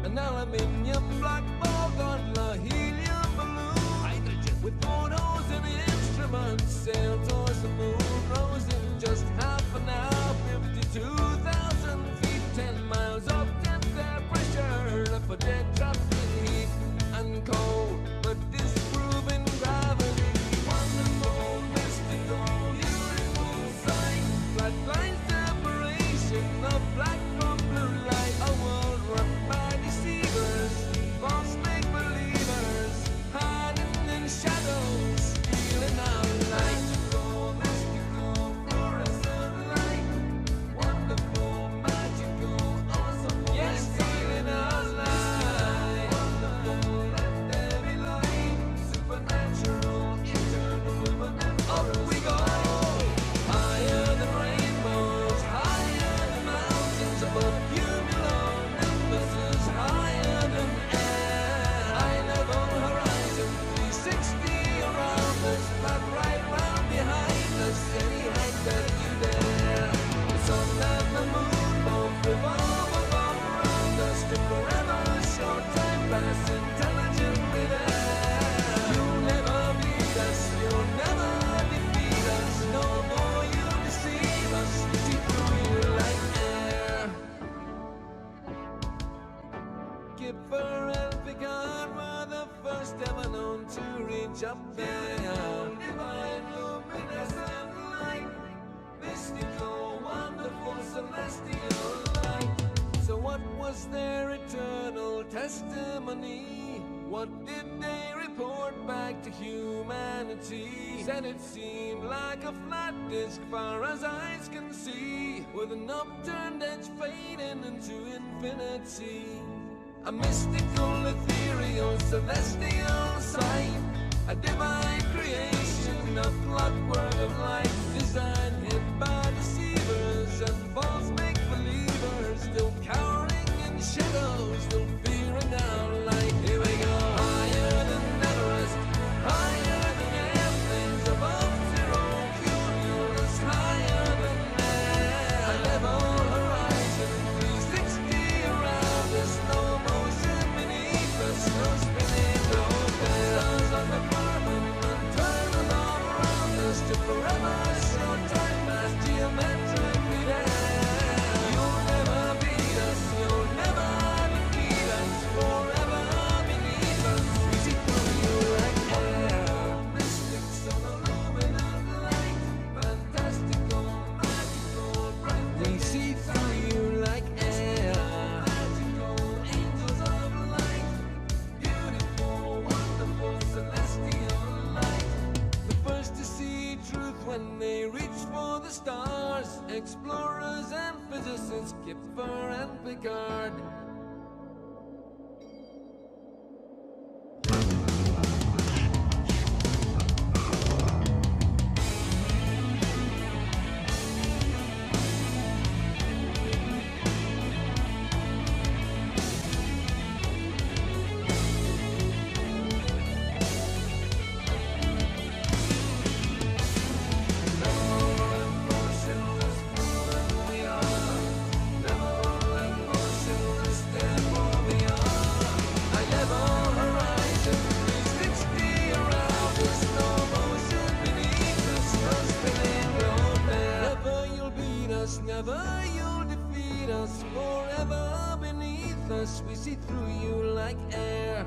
An aluminium black ball gondola, helium balloon, hydrogen with photos and instruments, sailed towards the moon, rose in just half an hour, 52,000 feet, 10 miles up, 10th air pressure, left for dead, trapped in heat and cold, but disproving gravity. Wonderful, mystical, beautiful sight, flat line separation of black from blue light, a world run by deceivers, false make-believers, hiding in shadows, stealing our light. Mystical, mystical, fluorescent light, wonderful, magical, awesome, yes, stealing our light. Wonderful, let there be light, supernatural, eternal, benevolent. Up we go, higher than rainbows, higher than mountains, above cumulonimbus, higher than air, high level horizon, 360 around us, flat right round behind us, any height that you dare. The sun and the moon both revolve around us, to forever short time pass intelligently there. You'll never beat us, you'll never defeat us, no more you'll deceive us, we see through you like air. Kipper and Picard were the first ever known to reach up there. Divine, luminescent light, mystical, wonderful, celestial light. So what was their eternal testimony? What did they report back to humanity? Said it seemed like a flat disk far as eyes can see, with an upturned edge fading into infinity. A mystical, ethereal, celestial sight, a divine creation, a clockwork of light, designed hid by deceivers and false make-believers, still cowering in shadows, still fearing our light. Here we go, higher than Everest, higher than airplanes, above zero cumulus, higher than air, a level horizon, 360 around us, no motion beneath us, no spinning globe there. Stars on the firmament, turning all around us, to forever short time pass geometrically there. You'll never beat us, you'll never defeat us, forever beneath us, we see through you like air. Mystic, luminous light, fantastical, magical, bright, we see through you like air. Magical angels of light, beautiful, wonderful, celestial light. The first to see truth when they reach for the stars, explorers and physicists, Kipper and Picard. Motionless, fluid we are. Level and motionless, forever beneath us. We see through you like air.